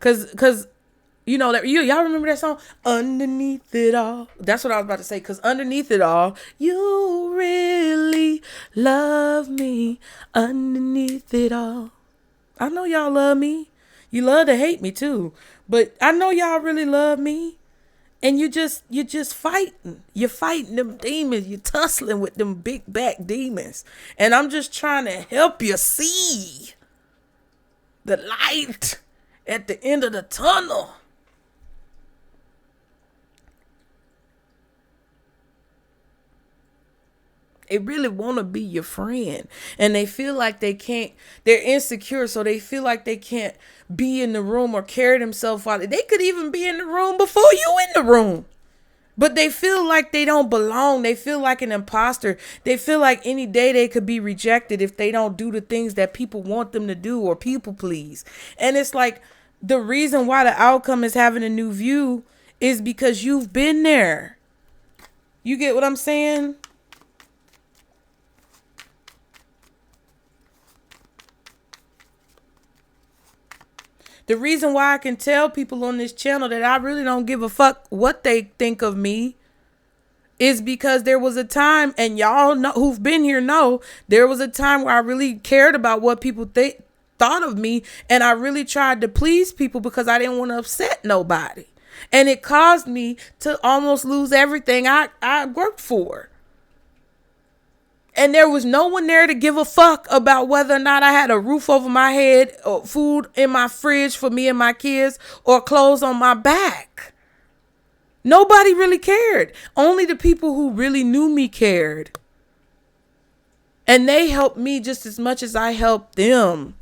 Cause you know that y'all remember that song, Underneath It All? That's what I was about to say. Because underneath it all, you really love me. Underneath it all, I know y'all love me. You love to hate me too, but I know y'all really love me. And you're just fighting. You're fighting them demons. You're tussling with them big back demons. And I'm just trying to help you see the light at the end of the tunnel. They really want to be your friend, and they feel like they're insecure, so they feel like they can't be in the room or carry themselves out. They could even be in the room before you in the room, but they feel like they don't belong. They feel like an imposter. They feel like any day they could be rejected if they don't do the things that people want them to do or people please. And it's like the reason why the outcome is having a new view is because you've been there. You get what I'm saying? The reason why I can tell people on this channel that I really don't give a fuck what they think of me is because there was a time, and y'all know who've been here know, there was a time where I really cared about what people thought of me, and I really tried to please people because I didn't want to upset nobody. And it caused me to almost lose everything I worked for. And there was no one there to give a fuck about whether or not I had a roof over my head, or food in my fridge for me and my kids, or clothes on my back. Nobody really cared. Only the people who really knew me cared. And they helped me just as much as I helped them.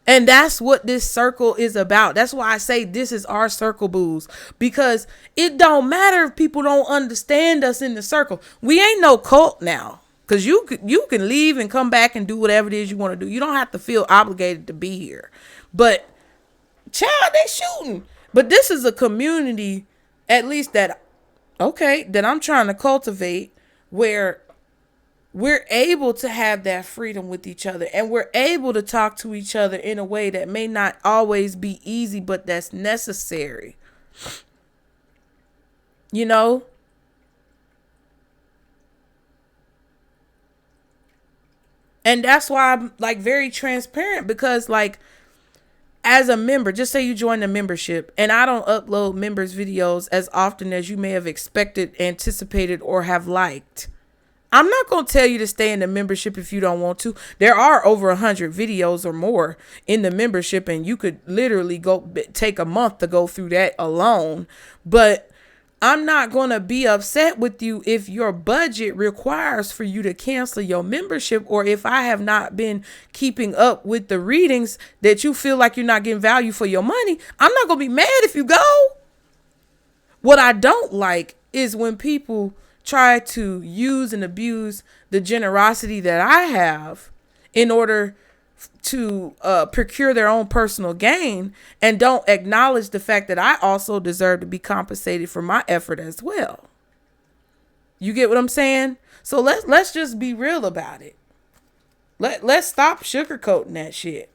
And that's what this circle is about. That's why I say this is our circle, booze. Because it don't matter if people don't understand us in the circle. We ain't no cult now. Because you can leave and come back and do whatever it is you want to do. You don't have to feel obligated to be here. But, child, they shooting. But this is a community, at least that I'm trying to cultivate, where we're able to have that freedom with each other, and we're able to talk to each other in a way that may not always be easy, but that's necessary. You know? And that's why I'm like very transparent, because like, as a member, just say you join the membership, and I don't upload members' videos as often as you may have expected, anticipated, or have liked. I'm not going to tell you to stay in the membership if you don't want to. There are over 100 videos or more in the membership, and you could literally take a month to go through that alone. But I'm not going to be upset with you if your budget requires for you to cancel your membership, or if I have not been keeping up with the readings that you feel like you're not getting value for your money. I'm not going to be mad if you go. What I don't like is when people try to use and abuse the generosity that I have in order to procure their own personal gain, and don't acknowledge the fact that I also deserve to be compensated for my effort as well. You get what I'm saying? So let's just be real about it. Let's stop sugarcoating that shit.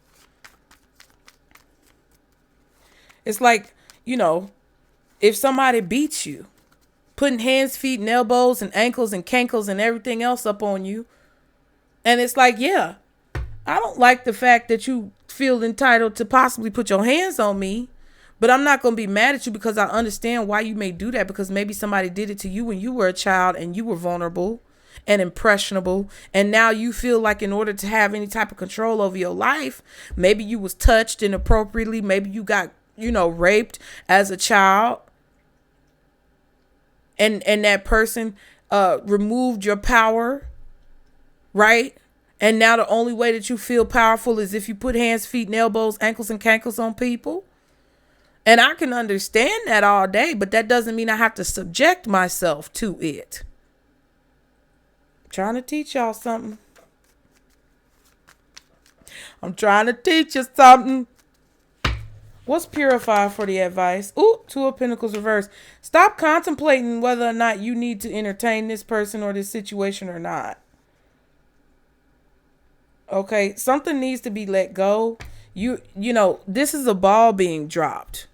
It's like, you know, if somebody beats you, putting hands, feet, and elbows, and ankles, and cankles, and everything else up on you, and it's like, yeah, I don't like the fact that you feel entitled to possibly put your hands on me, but I'm not going to be mad at you because I understand why you may do that, because maybe somebody did it to you when you were a child and you were vulnerable and impressionable, and now you feel like in order to have any type of control over your life, maybe you was touched inappropriately, maybe you got, raped as a child, and that person removed your power, right? And now the only way that you feel powerful is if you put hands, feet, and elbows, ankles, and cankles on people. And I can understand that all day, but that doesn't mean I have to subject myself to it. I'm trying to teach y'all something. What's purified for the advice? Ooh, Two of Pentacles reversed. Stop contemplating whether or not you need to entertain this person or this situation or not. Okay, something needs to be let go. You know, this is a ball being dropped.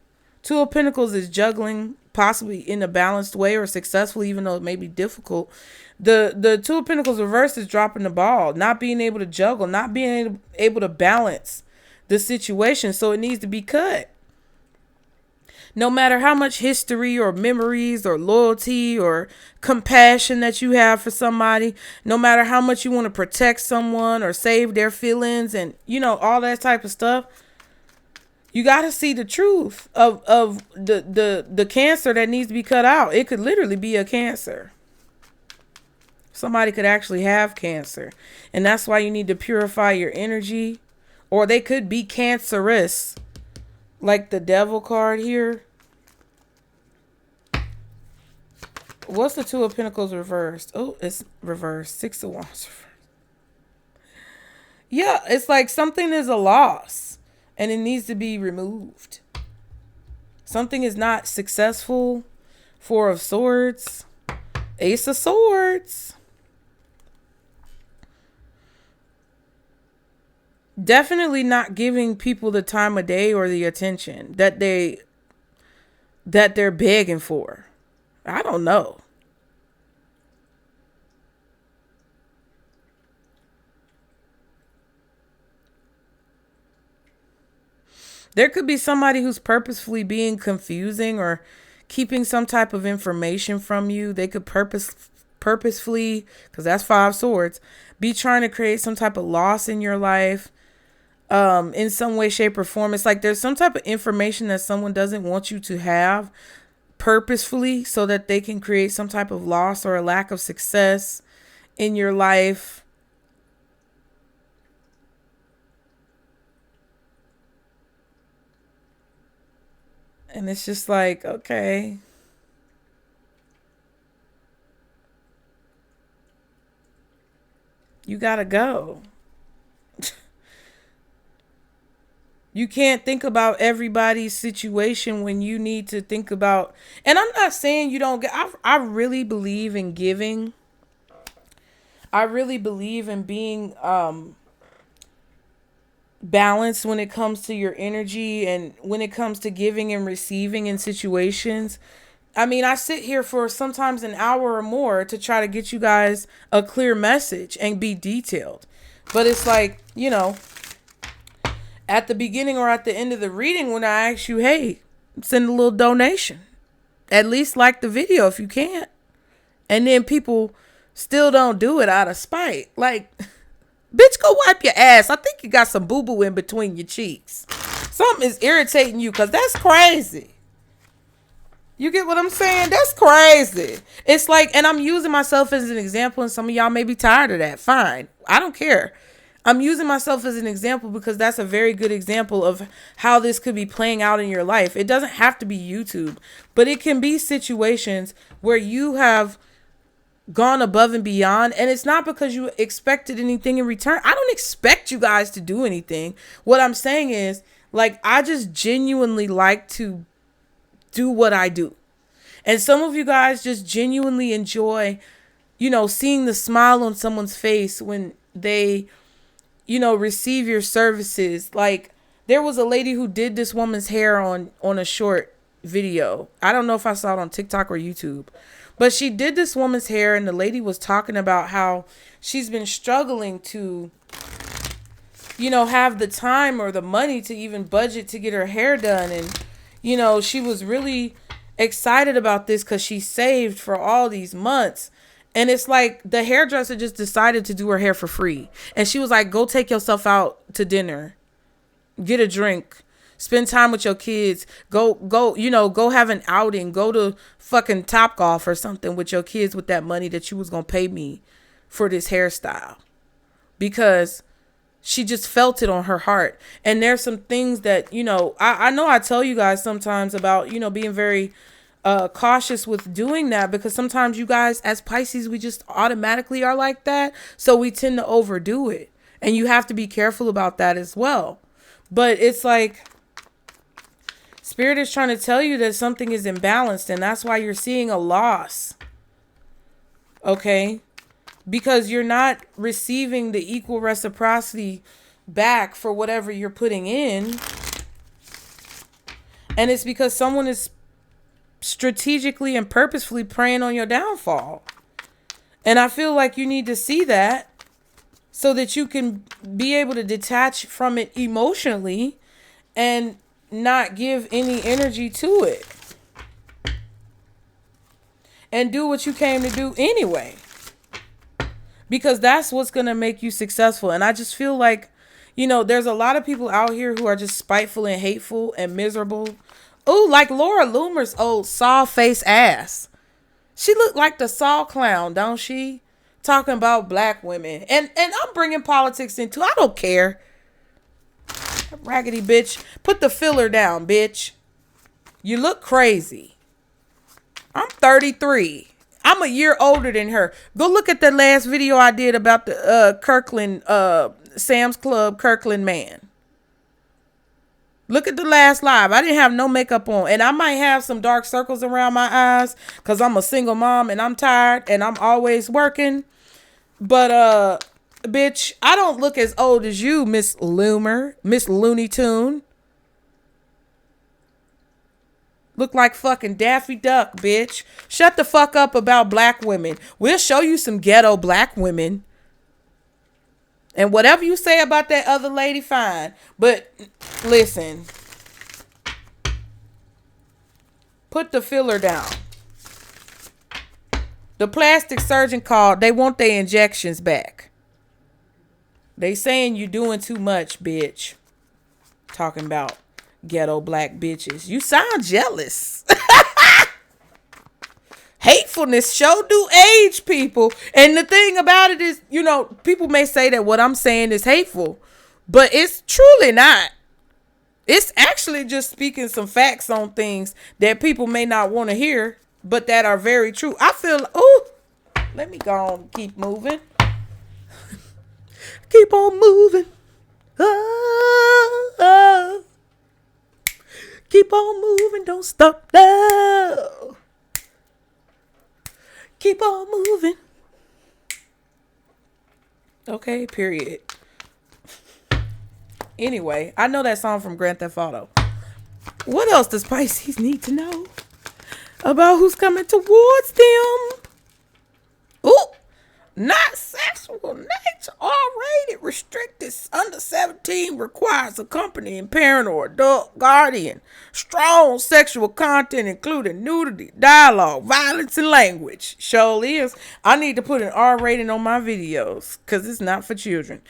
Two of Pentacles is juggling, possibly in a balanced way or successful, even though it may be difficult. The Two of Pentacles reverse is dropping the ball, not being able to juggle, not being able to balance the situation. So it needs to be cut. No matter how much history or memories or loyalty or compassion that you have for somebody, no matter how much you want to protect someone or save their feelings and, all that type of stuff, you got to see the truth of the cancer that needs to be cut out. It could literally be a cancer. Somebody could actually have cancer. And that's why you need to purify your energy. Or they could be cancerous. Like the Devil card here. What's the Two of Pentacles reversed? Oh, it's reversed. Six of Wands reversed. Yeah, it's like something is a loss. And it needs to be removed. Something is not successful. Four of Swords, Ace of Swords. Definitely not giving people the time of day or the attention that they're begging for. I don't know. There could be somebody who's purposefully being confusing or keeping some type of information from you. They could purposefully, because that's Five Swords, be trying to create some type of loss in your life, in some way, shape, or form. It's like there's some type of information that someone doesn't want you to have purposefully so that they can create some type of loss or a lack of success in your life. And it's just like, okay. You gotta go. You can't think about everybody's situation when you need to think about, and I'm not saying you don't get, I really believe in giving. I really believe in being balanced when it comes to your energy and when it comes to giving and receiving in situations. I mean, I sit here for sometimes an hour or more to try to get you guys a clear message and be detailed. But it's like, at the beginning or at the end of the reading, when I ask you, hey, send a little donation, at least like the video if you can't. And then people still don't do it out of spite. Like, bitch, go wipe your ass. I think you got some boo-boo in between your cheeks. Something is irritating you, because that's crazy. You get what I'm saying? That's crazy. It's like, and I'm using myself as an example, and some of y'all may be tired of that. Fine. I don't care. I'm using myself as an example because that's a very good example of how this could be playing out in your life. It doesn't have to be YouTube, but it can be situations where you have gone above and beyond, and it's not because you expected anything in return. I don't expect you guys to do anything. What I'm saying is, like, I just genuinely like to do what I do. And some of you guys just genuinely enjoy, seeing the smile on someone's face when they, receive your services. Like, there was a lady who did this woman's hair on a short video. I don't know if I saw it on TikTok or YouTube, but she did this woman's hair, and the lady was talking about how she's been struggling to, have the time or the money to even budget to get her hair done. And, she was really excited about this because she saved for all these months. And it's like the hairdresser just decided to do her hair for free. And she was like, go take yourself out to dinner, get a drink, spend time with your kids, go have an outing, go to fucking Topgolf or something with your kids with that money that you was going to pay me for this hairstyle. Because she just felt it on her heart. And there's some things that, I know I tell you guys sometimes about, being very cautious with doing that, because sometimes you guys as Pisces, we just automatically are like that. So we tend to overdo it, and you have to be careful about that as well. But it's like Spirit is trying to tell you that something is imbalanced, and that's why you're seeing a loss. Okay? Because you're not receiving the equal reciprocity back for whatever you're putting in. And it's because someone is strategically and purposefully preying on your downfall. And I feel like you need to see that so that you can be able to detach from it emotionally and not give any energy to it. And do what you came to do anyway. Because that's what's going to make you successful. And I just feel like, there's a lot of people out here who are just spiteful and hateful and miserable. Oh, like Laura Loomer's old saw face ass. She looked like the Saw clown, don't she? Talking about black women. And I'm bringing politics into, I don't care. Raggedy bitch. Put the filler down, bitch. You look crazy. I'm 33. I'm a year older than her. Go look at the last video I did about the Kirkland, Sam's Club Kirkland man. Look at the last live. I didn't have no makeup on. And I might have some dark circles around my eyes because I'm a single mom and I'm tired and I'm always working. But, bitch, I don't look as old as you, Miss Loomer, Miss Looney Tune. Look like fucking Daffy Duck, bitch. Shut the fuck up about black women. We'll show you some ghetto black women. And whatever you say about that other lady, fine. But listen. Put the filler down. The plastic surgeon called. They want their injections back. They saying you doing too much, bitch. Talking about ghetto black bitches. You sound jealous. Hatefulness sure do age people. And the thing about it is, you know, people may say that what I'm saying is hateful, but it's truly not. It's actually just speaking some facts on things that people may not want to hear, but that are very true. I feel, oh, let me go on, keep moving. Keep on moving. Oh, oh. Keep on moving, don't stop now. Keep on moving. Okay, period. Anyway, I know that song from Grand Theft Auto. What else does Pisces need to know about who's coming towards them? Ooh, not sexual nature. R-rated, restricted, under 17, requires accompanying parent or adult guardian. Strong sexual content, including nudity, dialogue, violence, and language. Surely is. I need to put an R rating on my videos because it's not for children.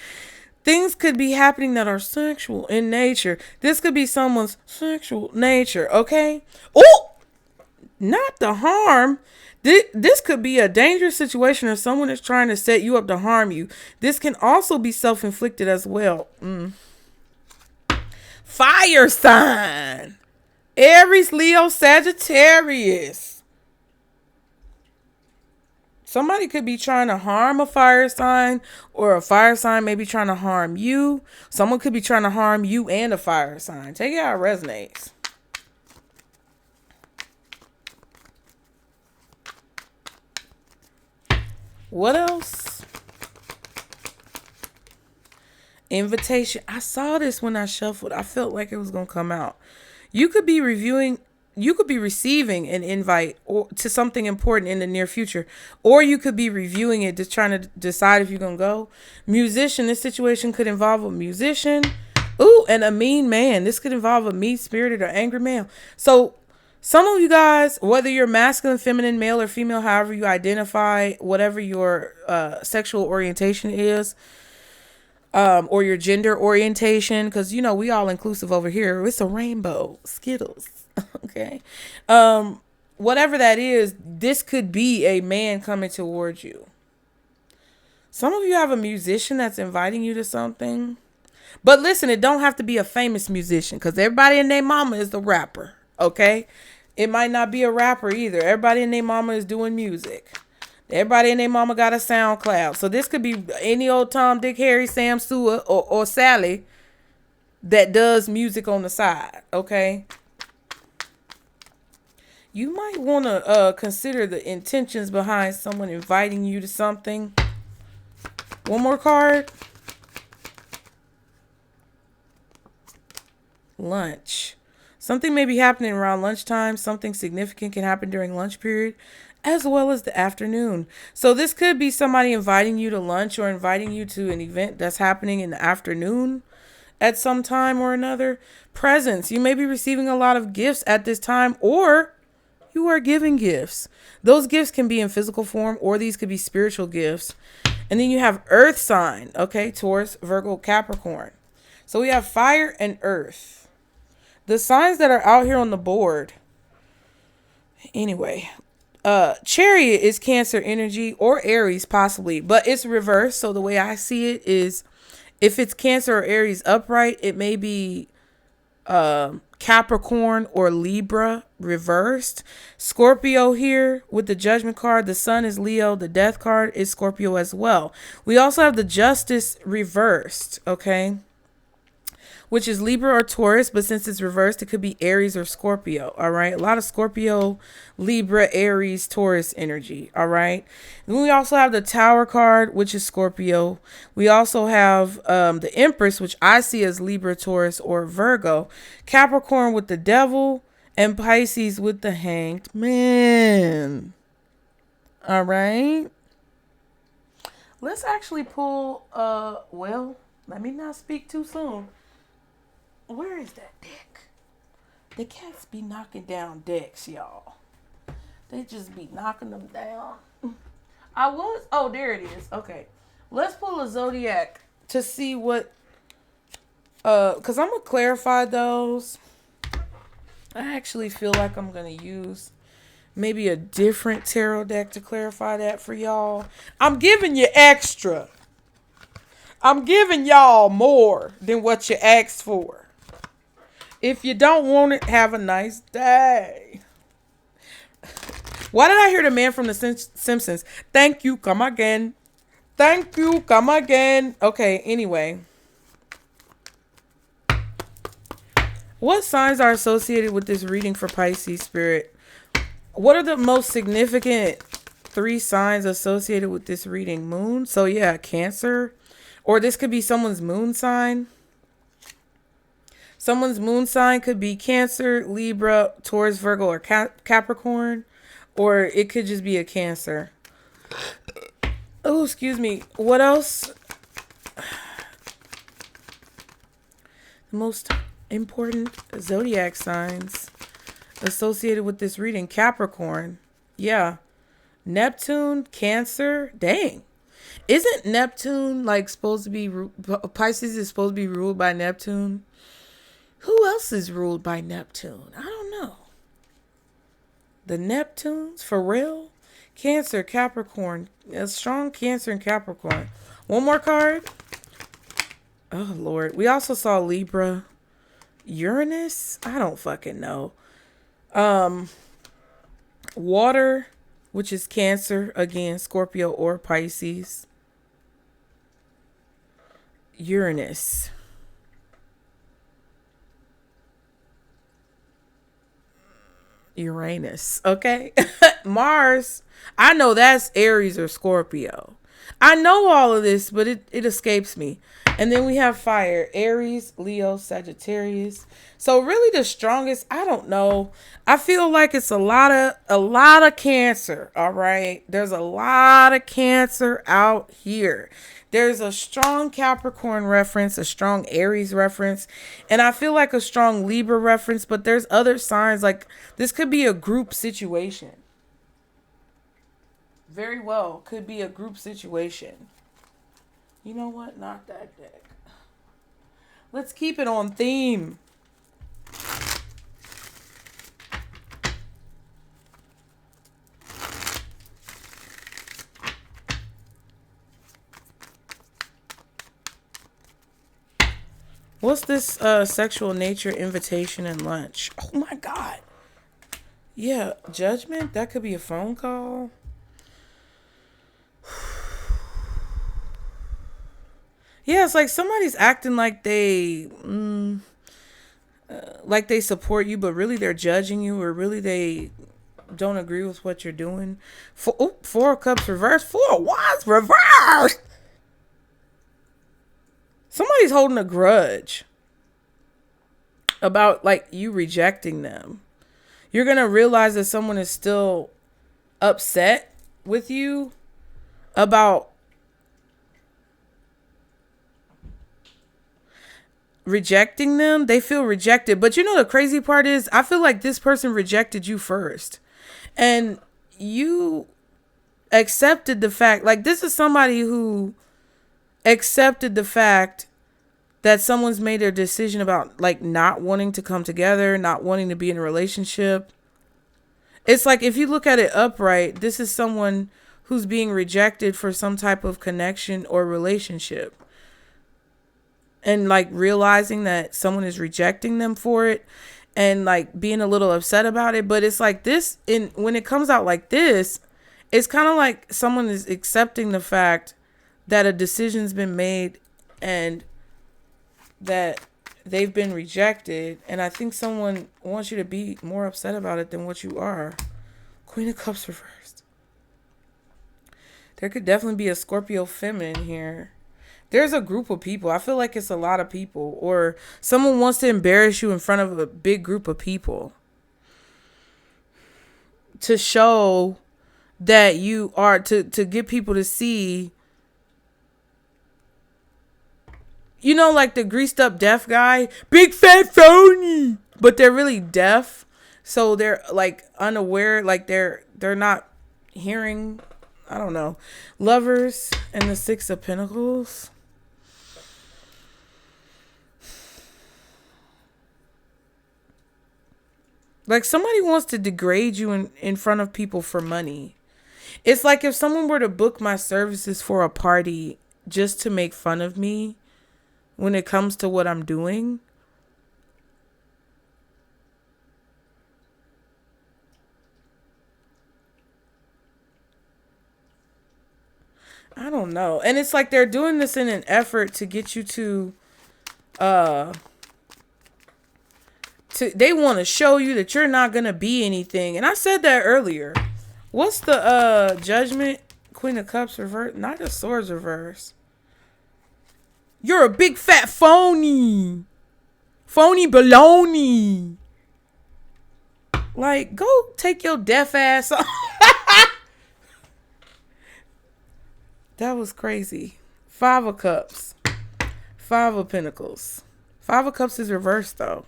Things could be happening that are sexual in nature. This could be someone's sexual nature, okay? Oh, not the harm. This could be a dangerous situation or someone is trying to set you up to harm you. This can also be self-inflicted as well. Fire sign. Aries, Leo, Sagittarius. Somebody could be trying to harm a fire sign, or a fire sign may be trying to harm you. Someone could be trying to harm you and a fire sign. Take it how it resonates. What else? Invitation. I saw this when I shuffled. I felt like it was going to come out. You could be receiving an invite to something important in the near future, or you could be reviewing it, just trying to decide if you're going to go. Musician. This situation could involve a musician. Ooh, and a mean man. This could involve a mean-spirited or angry male. So some of you guys, whether you're masculine, feminine, male, or female, however you identify, whatever your sexual orientation is, or your gender orientation, because, you know, we all inclusive over here. It's a rainbow. Skittles. Okay. Whatever that is, this could be a man coming towards you. Some of you have a musician that's inviting you to something. But listen, it don't have to be a famous musician, because everybody and their mama is the rapper. Okay. It might not be a rapper either. Everybody and their mama is doing music. Everybody and their mama got a SoundCloud. So this could be any old Tom, Dick, Harry, Sam, Sue, or Sally that does music on the side. Okay. You might want to consider the intentions behind someone inviting you to something. One more card. Lunch. Something may be happening around lunchtime. Something significant can happen during lunch period, as well as the afternoon. So this could be somebody inviting you to lunch or inviting you to an event that's happening in the afternoon at some time or another. Presents. You may be receiving a lot of gifts at this time, or you are giving gifts. Those gifts can be in physical form, or these could be spiritual gifts. And then you have earth sign. Okay, Taurus, Virgo, Capricorn. So we have fire and earth. The signs that are out here on the board. Anyway, Chariot is Cancer energy, or Aries possibly, but it's reversed. So the way I see it is, if it's Cancer or Aries upright, it may be Capricorn or Libra reversed. Scorpio here with the Judgment card. The Sun is Leo. The Death card is Scorpio as well. We also have the Justice reversed. Okay. which is Libra or Taurus, but since it's reversed, it could be Aries or Scorpio. All right. A lot of Scorpio, Libra, Aries, Taurus energy. All right. Then we also have the Tower card, which is Scorpio. We also have the Empress, which I see as Libra, Taurus, or Virgo. Capricorn with the Devil, and Pisces with the Hanged Man. All right. Let's actually pull, well, let me not speak too soon. Where is that deck? The cats be knocking down decks, y'all. They just be knocking them down. Oh, there it is. Okay. Let's pull a Zodiac to see what, because I'm going to clarify those. I actually feel like I'm going to use maybe a different tarot deck to clarify that for y'all. I'm giving you extra. I'm giving y'all more than what you asked for. If you don't want it, have a nice day. Why did I hear the man from the Simpsons? Thank you, come again. Thank you, come again. Okay, anyway. What signs are associated with this reading for Pisces spirit? What are the most significant 3 signs associated with this reading? Moon. So yeah, Cancer. Or this could be someone's moon sign. Someone's moon sign could be Cancer, Libra, Taurus, Virgo, or Capricorn. Or it could just be a Cancer. Oh, excuse me. What else? The most important zodiac signs associated with this reading. Capricorn. Yeah. Neptune, Cancer. Dang. Isn't Neptune like supposed to be... Pisces is supposed to be ruled by Neptune? Who else is ruled by Neptune? I don't know. The Neptunes? For real? Cancer, Capricorn. A strong Cancer and Capricorn. One more card. Oh, Lord. We also saw Libra. Uranus? I don't fucking know. Water, which is Cancer. Again, Scorpio or Pisces. Uranus. Uranus. Okay. Mars. I know that's Aries or Scorpio. I know all of this, but it escapes me. And then we have fire. Aries, Leo, Sagittarius. So really the strongest, I don't know. I feel like it's a lot of Cancer. All right. There's a lot of Cancer out here. There's a strong Capricorn reference, a strong Aries reference, and I feel like a strong Libra reference, but there's other signs. Like this could be a group situation. Very well could be a group situation. You know what? Not that deck. Let's keep it on theme. What's this sexual nature, invitation, and lunch? Oh my God. Yeah, judgment. That could be a phone call. Yeah, it's like somebody's acting like they support you, but really they're judging you, or really they don't agree with what you're doing. 4 of Cups reversed, 4 of Wands reversed. Somebody's holding a grudge about like you rejecting them. You're going to realize that someone is still upset with you about rejecting them. They feel rejected. But you know, the crazy part is I feel like this person rejected you first. And you accepted the fact, like this is somebody who accepted the fact that someone's made a decision about like not wanting to come together, not wanting to be in a relationship. It's like if you look at it upright, this is someone who's being rejected for some type of connection or relationship. And like realizing that someone is rejecting them for it and like being a little upset about it. But it's like this, when it comes out like this, it's kind of like someone is accepting the fact that a decision's been made and that they've been rejected, and I think someone wants you to be more upset about it than what you are. Queen of Cups reversed. There could definitely be a Scorpio feminine here. There's a group of people. I feel like it's a lot of people, or someone wants to embarrass you in front of a big group of people to show that you are, to get people to see, you know, like the greased up deaf guy, big fat phony, but they're really deaf. So they're like unaware, like they're not hearing. I don't know. Lovers and the Six of Pentacles. Like somebody wants to degrade you in front of people for money. It's like if someone were to book my services for a party just to make fun of me when it comes to what I'm doing. I don't know. And it's like they're doing this in an effort to get you to they want to show you that you're not going to be anything. And I said that earlier. What's the Judgment? Queen of Cups reverse. Knight of Swords reverse. You're a big fat phony. Phony baloney. Like, go take your deaf ass off. That was crazy. Five of Cups. Five of Pentacles. Five of Cups is reversed though.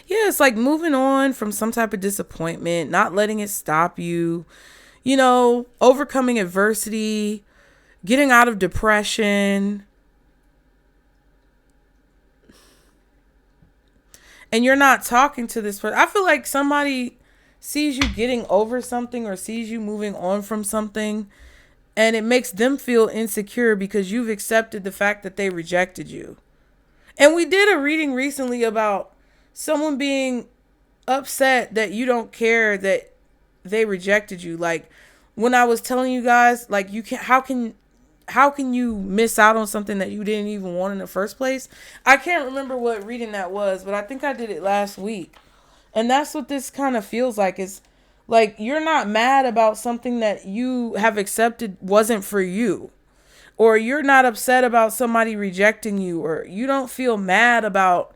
Yeah, it's like moving on from some type of disappointment, not letting it stop you, you know, overcoming adversity, getting out of depression. And you're not talking to this person. I feel like somebody sees you getting over something or sees you moving on from something, and it makes them feel insecure because you've accepted the fact that they rejected you. And we did a reading recently about someone being upset that you don't care that they rejected you. Like when I was telling you guys, like you can't, how can you miss out on something that you didn't even want in the first place? I can't remember what reading that was, but I think I did it last week. And that's what this kind of feels like. Is like you're not mad about something that you have accepted wasn't for you. Or you're not upset about somebody rejecting you, or you don't feel mad about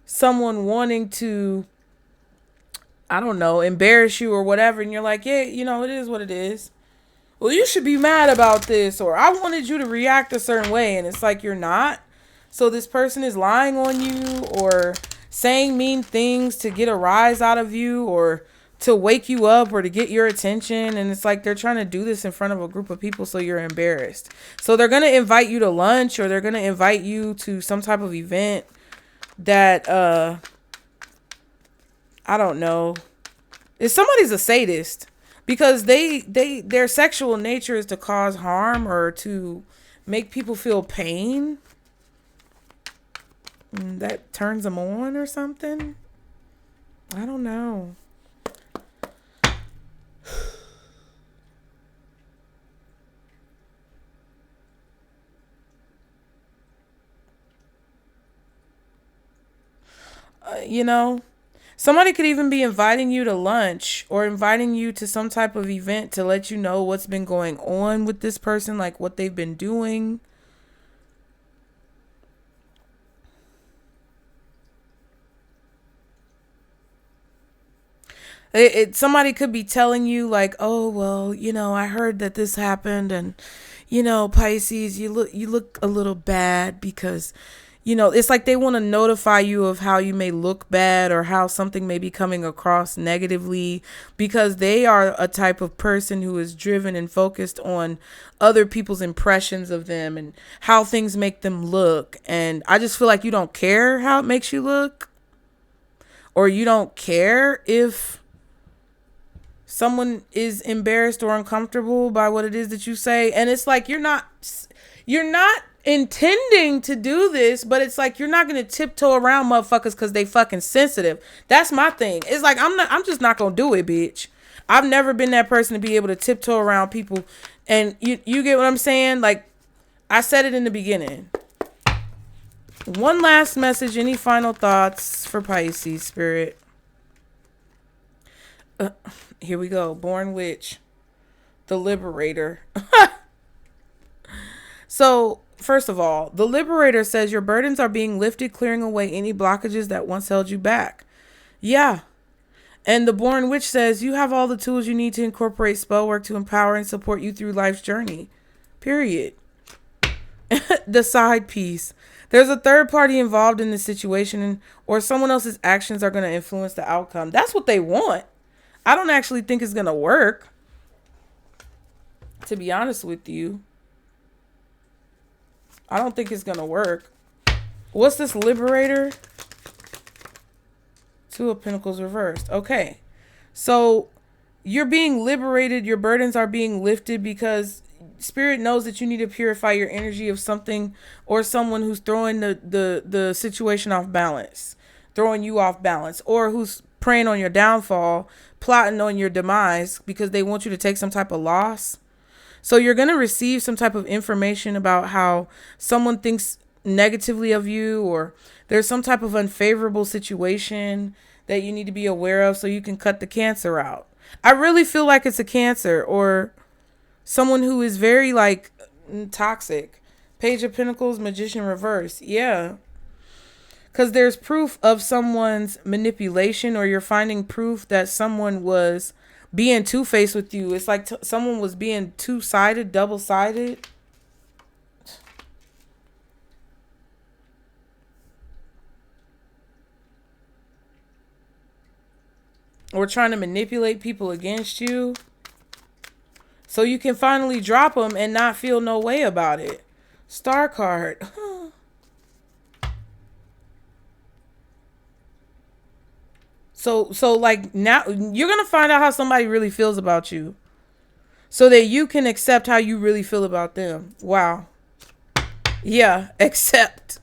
someone wanting to, I don't know, embarrass you or whatever. And you're like, yeah, you know, it is what it is. Well, you should be mad about this, or I wanted you to react a certain way. And it's like, you're not. So this person is lying on you or saying mean things to get a rise out of you or to wake you up or to get your attention. And it's like they're trying to do this in front of a group of people so you're embarrassed. So they're going to invite you to lunch, or they're going to invite you to some type of event that I don't know. If somebody's a sadist, because their sexual nature is to cause harm or to make people feel pain, that turns them on or something. I don't know. You know, somebody could even be inviting you to lunch or inviting you to some type of event to let you know what's been going on with this person, like what they've been doing. Somebody could be telling you like, oh, well, you know, I heard that this happened, and, you know, Pisces, you look a little bad because, you know, it's like they want to notify you of how you may look bad or how something may be coming across negatively, because they are a type of person who is driven and focused on other people's impressions of them and how things make them look. And I just feel like you don't care how it makes you look, or you don't care if someone is embarrassed or uncomfortable by what it is that you say. And it's like you're not intending to do this, but it's like you're not going to tiptoe around motherfuckers because they fucking sensitive. That's my thing. It's like I'm just not going to do it, bitch. I've never been that person to be able to tiptoe around people. And you get what I'm saying? Like, I said it in the beginning. One last message. Any final thoughts for Pisces, Spirit? Here we go. Born Witch. The Liberator. So, first of all, the Liberator says your burdens are being lifted, clearing away any blockages that once held you back. Yeah. And the Born Witch says you have all the tools you need to incorporate spell work to empower and support you through life's journey. Period. The side piece. There's a third party involved in this situation, or someone else's actions are going to influence the outcome. That's what they want. I don't actually think it's going to work, to be honest with you. I don't think it's going to work. What's this Liberator? Two of Pentacles reversed. Okay. So you're being liberated. Your burdens are being lifted because Spirit knows that you need to purify your energy of something or someone who's throwing the situation off balance, throwing you off balance, or who's preying on your downfall, plotting on your demise because they want you to take some type of loss. So you're going to receive some type of information about how someone thinks negatively of you, or there's some type of unfavorable situation that you need to be aware of so you can cut the Cancer out. I really feel like it's a Cancer or someone who is very like toxic. Page of Pentacles, Magician reverse. Yeah. Because there's proof of someone's manipulation, or you're finding proof that someone was being two-faced with you. It's like someone was being two-sided, double-sided. Or trying to manipulate people against you. So you can finally drop them and not feel no way about it. Star card. So like now you're going to find out how somebody really feels about you so that you can accept how you really feel about them. Wow. Yeah, accept.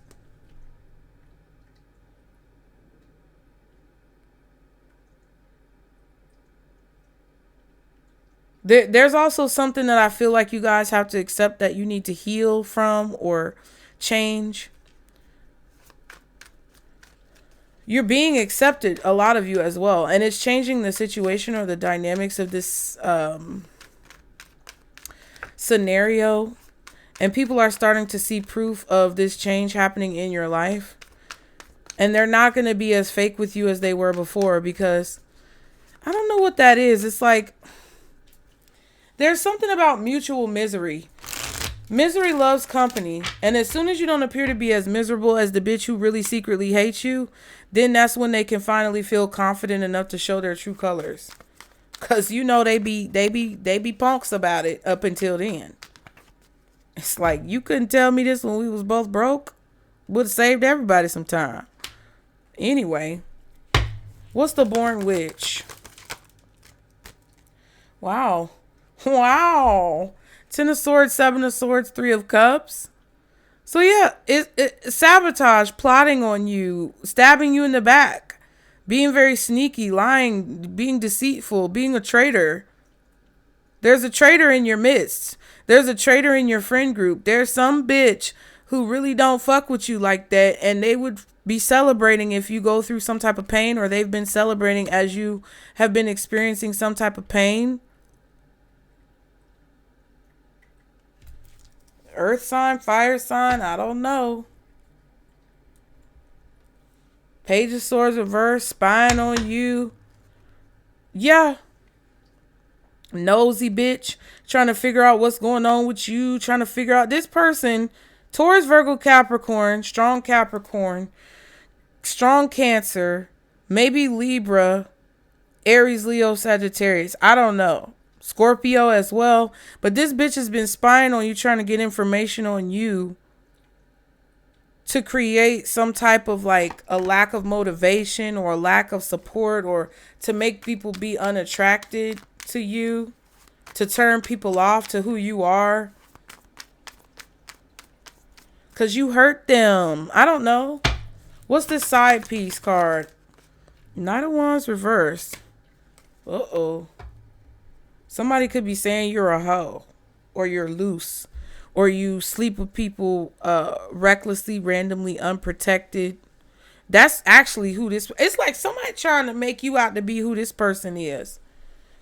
There's also something that I feel like you guys have to accept that you need to heal from or change. You're being accepted, a lot of you as well. And it's changing the situation or the dynamics of this scenario. And people are starting to see proof of this change happening in your life. And they're not going to be as fake with you as they were before, because I don't know what that is. It's like there's something about mutual misery. Misery loves company. And as soon as you don't appear to be as miserable as the bitch who really secretly hates you, then that's when they can finally feel confident enough to show their true colors. Cause you know they be punks about it up until then. It's like, you couldn't tell me this when we was both broke. Would have saved everybody some time. Anyway, what's the Born Witch? Wow. Wow. 10 of Swords, 7 of Swords, 3 of Cups. So yeah, it sabotage, plotting on you, stabbing you in the back, being very sneaky, lying, being deceitful, being a traitor. There's a traitor in your midst. There's a traitor in your friend group. There's some bitch who really don't fuck with you like that, and they would be celebrating if you go through some type of pain, or they've been celebrating as you have been experiencing some type of pain. Earth sign, fire sign, I don't know. Page of Swords reverse, spying on you. Yeah. Nosy bitch, trying to figure out what's going on with you, trying to figure out this person. Taurus, Virgo, Capricorn, strong Cancer, maybe Libra, Aries, Leo, Sagittarius. I don't know. Scorpio as well. But this bitch has been spying on you, trying to get information on you to create some type of like a lack of motivation or a lack of support, or to make people be unattracted to you, to turn people off to who you are. Because you hurt them. I don't know. What's this side piece card? Knight of Wands reversed. Uh-oh. Somebody could be saying you're a hoe or you're loose. or you sleep with people recklessly, randomly, unprotected. That's actually who this. It's like somebody trying to make you out to be who this person is.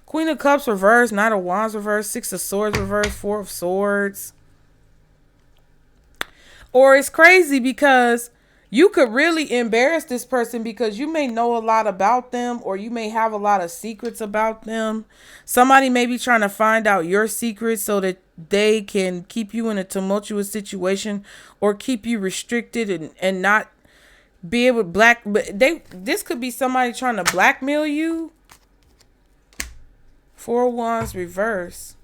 Queen of Cups reverse, Knight of Wands reverse, Six of Swords reverse, Four of Swords. Or it's crazy because you could really embarrass this person because you may know a lot about them, or you may have a lot of secrets about them. Somebody may be trying to find out your secrets so that they can keep you in a tumultuous situation or keep you restricted and not be able to this could be somebody trying to blackmail you. Four of Wands reverse,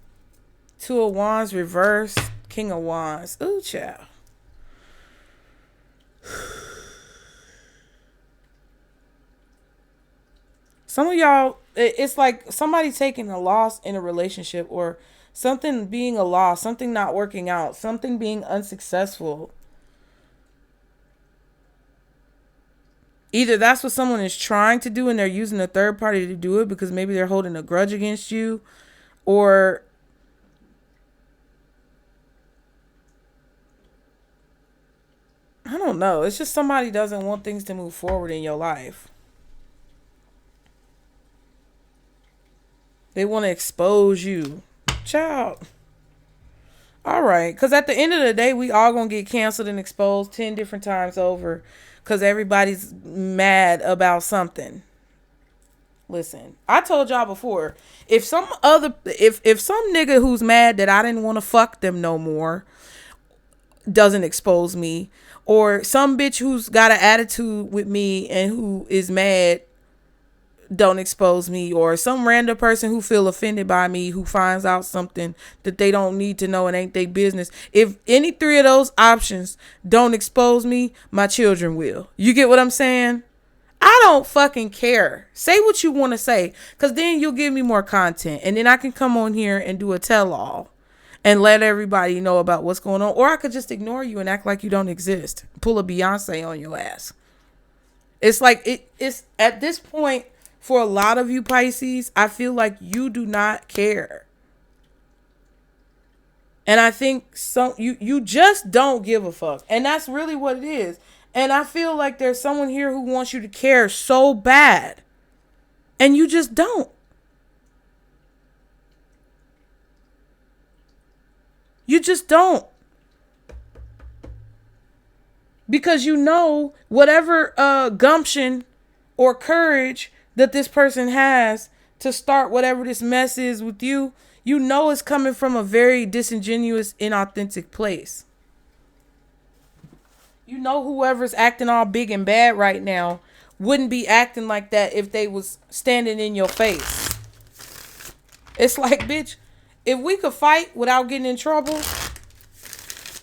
Two of Wands reverse, King of Wands. Ooh, child. Some of y'all, it's like somebody taking a loss in a relationship, or something being a loss, something not working out, something being unsuccessful. Either that's what someone is trying to do and they're using a third party to do it because maybe they're holding a grudge against you, or I don't know. It's just somebody doesn't want things to move forward in your life. They want to expose you. Child. All right. Because at the end of the day, we all going to get canceled and exposed 10 different times over because everybody's mad about something. Listen, I told y'all before, if some nigga who's mad that I didn't want to fuck them no more doesn't expose me, or some bitch who's got an attitude with me and who is mad don't expose me, or some random person who feel offended by me who finds out something that they don't need to know and ain't their business, if any three of those options don't expose me, my children will. You get what I'm saying? I don't fucking care. Say what you want to say, because then you'll give me more content, and then I can come on here and do a tell-all and let everybody know about what's going on. Or I could just ignore you and act like you don't exist. Pull a Beyonce on your ass. It's like it's at this point, for a lot of you Pisces, I feel like you do not care. And I think you just don't give a fuck. And that's really what it is. And I feel like there's someone here who wants you to care so bad. And you just don't. You just don't. Because you know whatever gumption or courage that this person has to start whatever this mess is with you, you know it's coming from a very disingenuous, inauthentic place. You know whoever's acting all big and bad right now wouldn't be acting like that if they was standing in your face. It's like, bitch, if we could fight without getting in trouble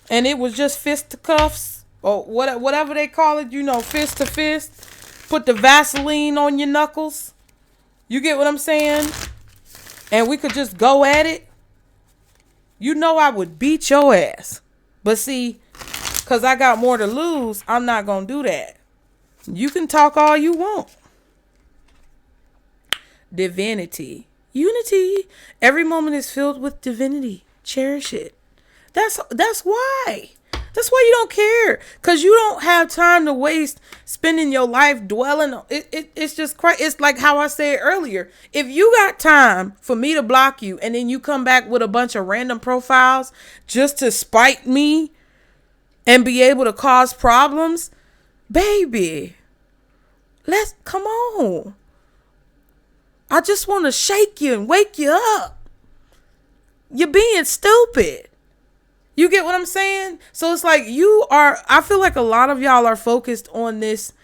and it was just fisticuffs or whatever they call it, you know, fist to fist, put the Vaseline on your knuckles. You get what I'm saying? And we could just go at it. You know I would beat your ass. But see, because I got more to lose, I'm not going to do that. You can talk all you want. Divinity. Unity. Every moment is filled with divinity. Cherish it. That's why. That's why you don't care. Because you don't have time to waste spending your life dwelling on it. It's just crazy. It's like how I said earlier. If you got time for me to block you and then you come back with a bunch of random profiles just to spite me and be able to cause problems, baby, let's come on. I just want to shake you and wake you up. You're being stupid. You get what I'm saying? So it's like I feel like a lot of y'all are focused on this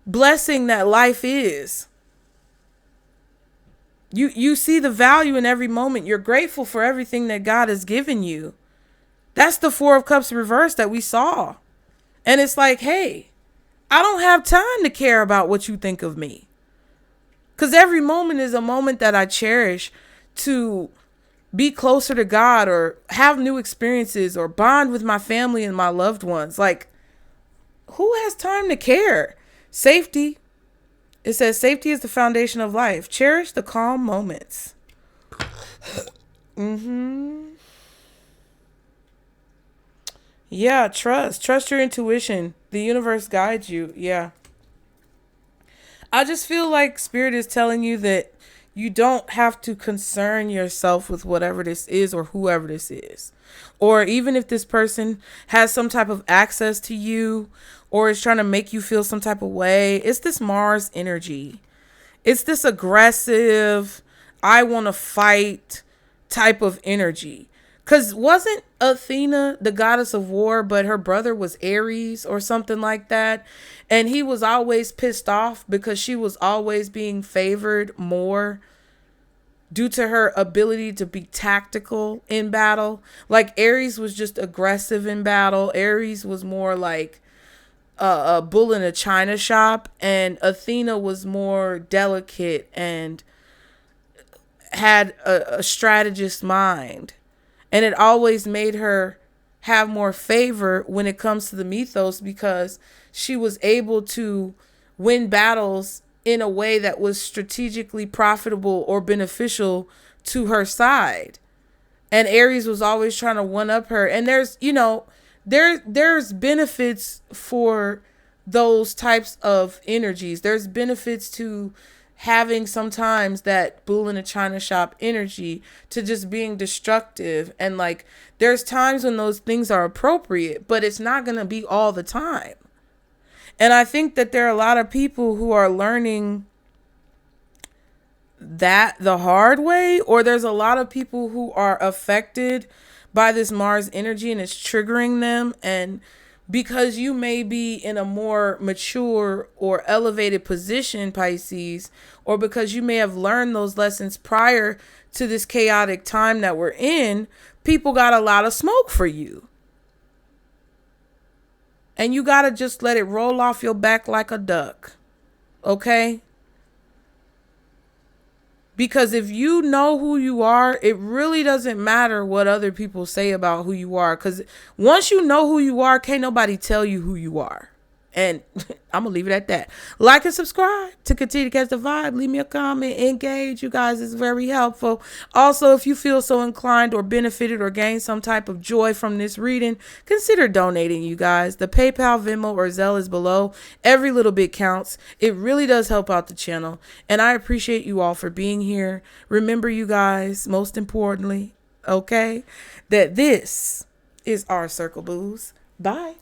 blessing that life is. You see the value in every moment. You're grateful for everything that God has given you. That's the Four of Cups reverse that we saw. And it's like, hey, I don't have time to care about what you think of me. Because every moment is a moment that I cherish to be closer to God or have new experiences or bond with my family and my loved ones. Like, who has time to care? Safety. It says safety is the foundation of life. Cherish the calm moments. Yeah, trust your intuition. The universe guides you. Yeah. I just feel like spirit is telling you that you don't have to concern yourself with whatever this is or whoever this is. Or even if this person has some type of access to you or is trying to make you feel some type of way, it's this Mars energy. It's this aggressive, I want to fight type of energy. Because wasn't Athena the goddess of war, but her brother was Aries or something like that? And he was always pissed off because she was always being favored more due to her ability to be tactical in battle. Like Aries was just aggressive in battle. Aries was more like a bull in a china shop, and Athena was more delicate and had a strategist mind. And it always made her have more favor when it comes to the mythos because she was able to win battles in a way that was strategically profitable or beneficial to her side. And Aries was always trying to one up her. And there's, there's benefits for those types of energies. There's benefits to having sometimes that bull in a china shop energy, to just being destructive. And like, there's times when those things are appropriate, but it's not going to be all the time. And I think that there are a lot of people who are learning that the hard way, or there's a lot of people who are affected by this Mars energy and it's triggering them. And because you may be in a more mature or elevated position, Pisces, or because you may have learned those lessons prior to this chaotic time that we're in, people got a lot of smoke for you. And you got to just let it roll off your back like a duck. Okay? Because if you know who you are, it really doesn't matter what other people say about who you are. Because once you know who you are, can't nobody tell you who you are. And I'm going to leave it at that. Like and subscribe to continue to catch the vibe. Leave me a comment. Engage. You guys is very helpful. Also, if you feel so inclined or benefited or gained some type of joy from this reading, consider donating, you guys. The PayPal, Venmo, or Zelle is below. Every little bit counts. It really does help out the channel. And I appreciate you all for being here. Remember, you guys, most importantly, okay, that this is our Circle Booze. Bye.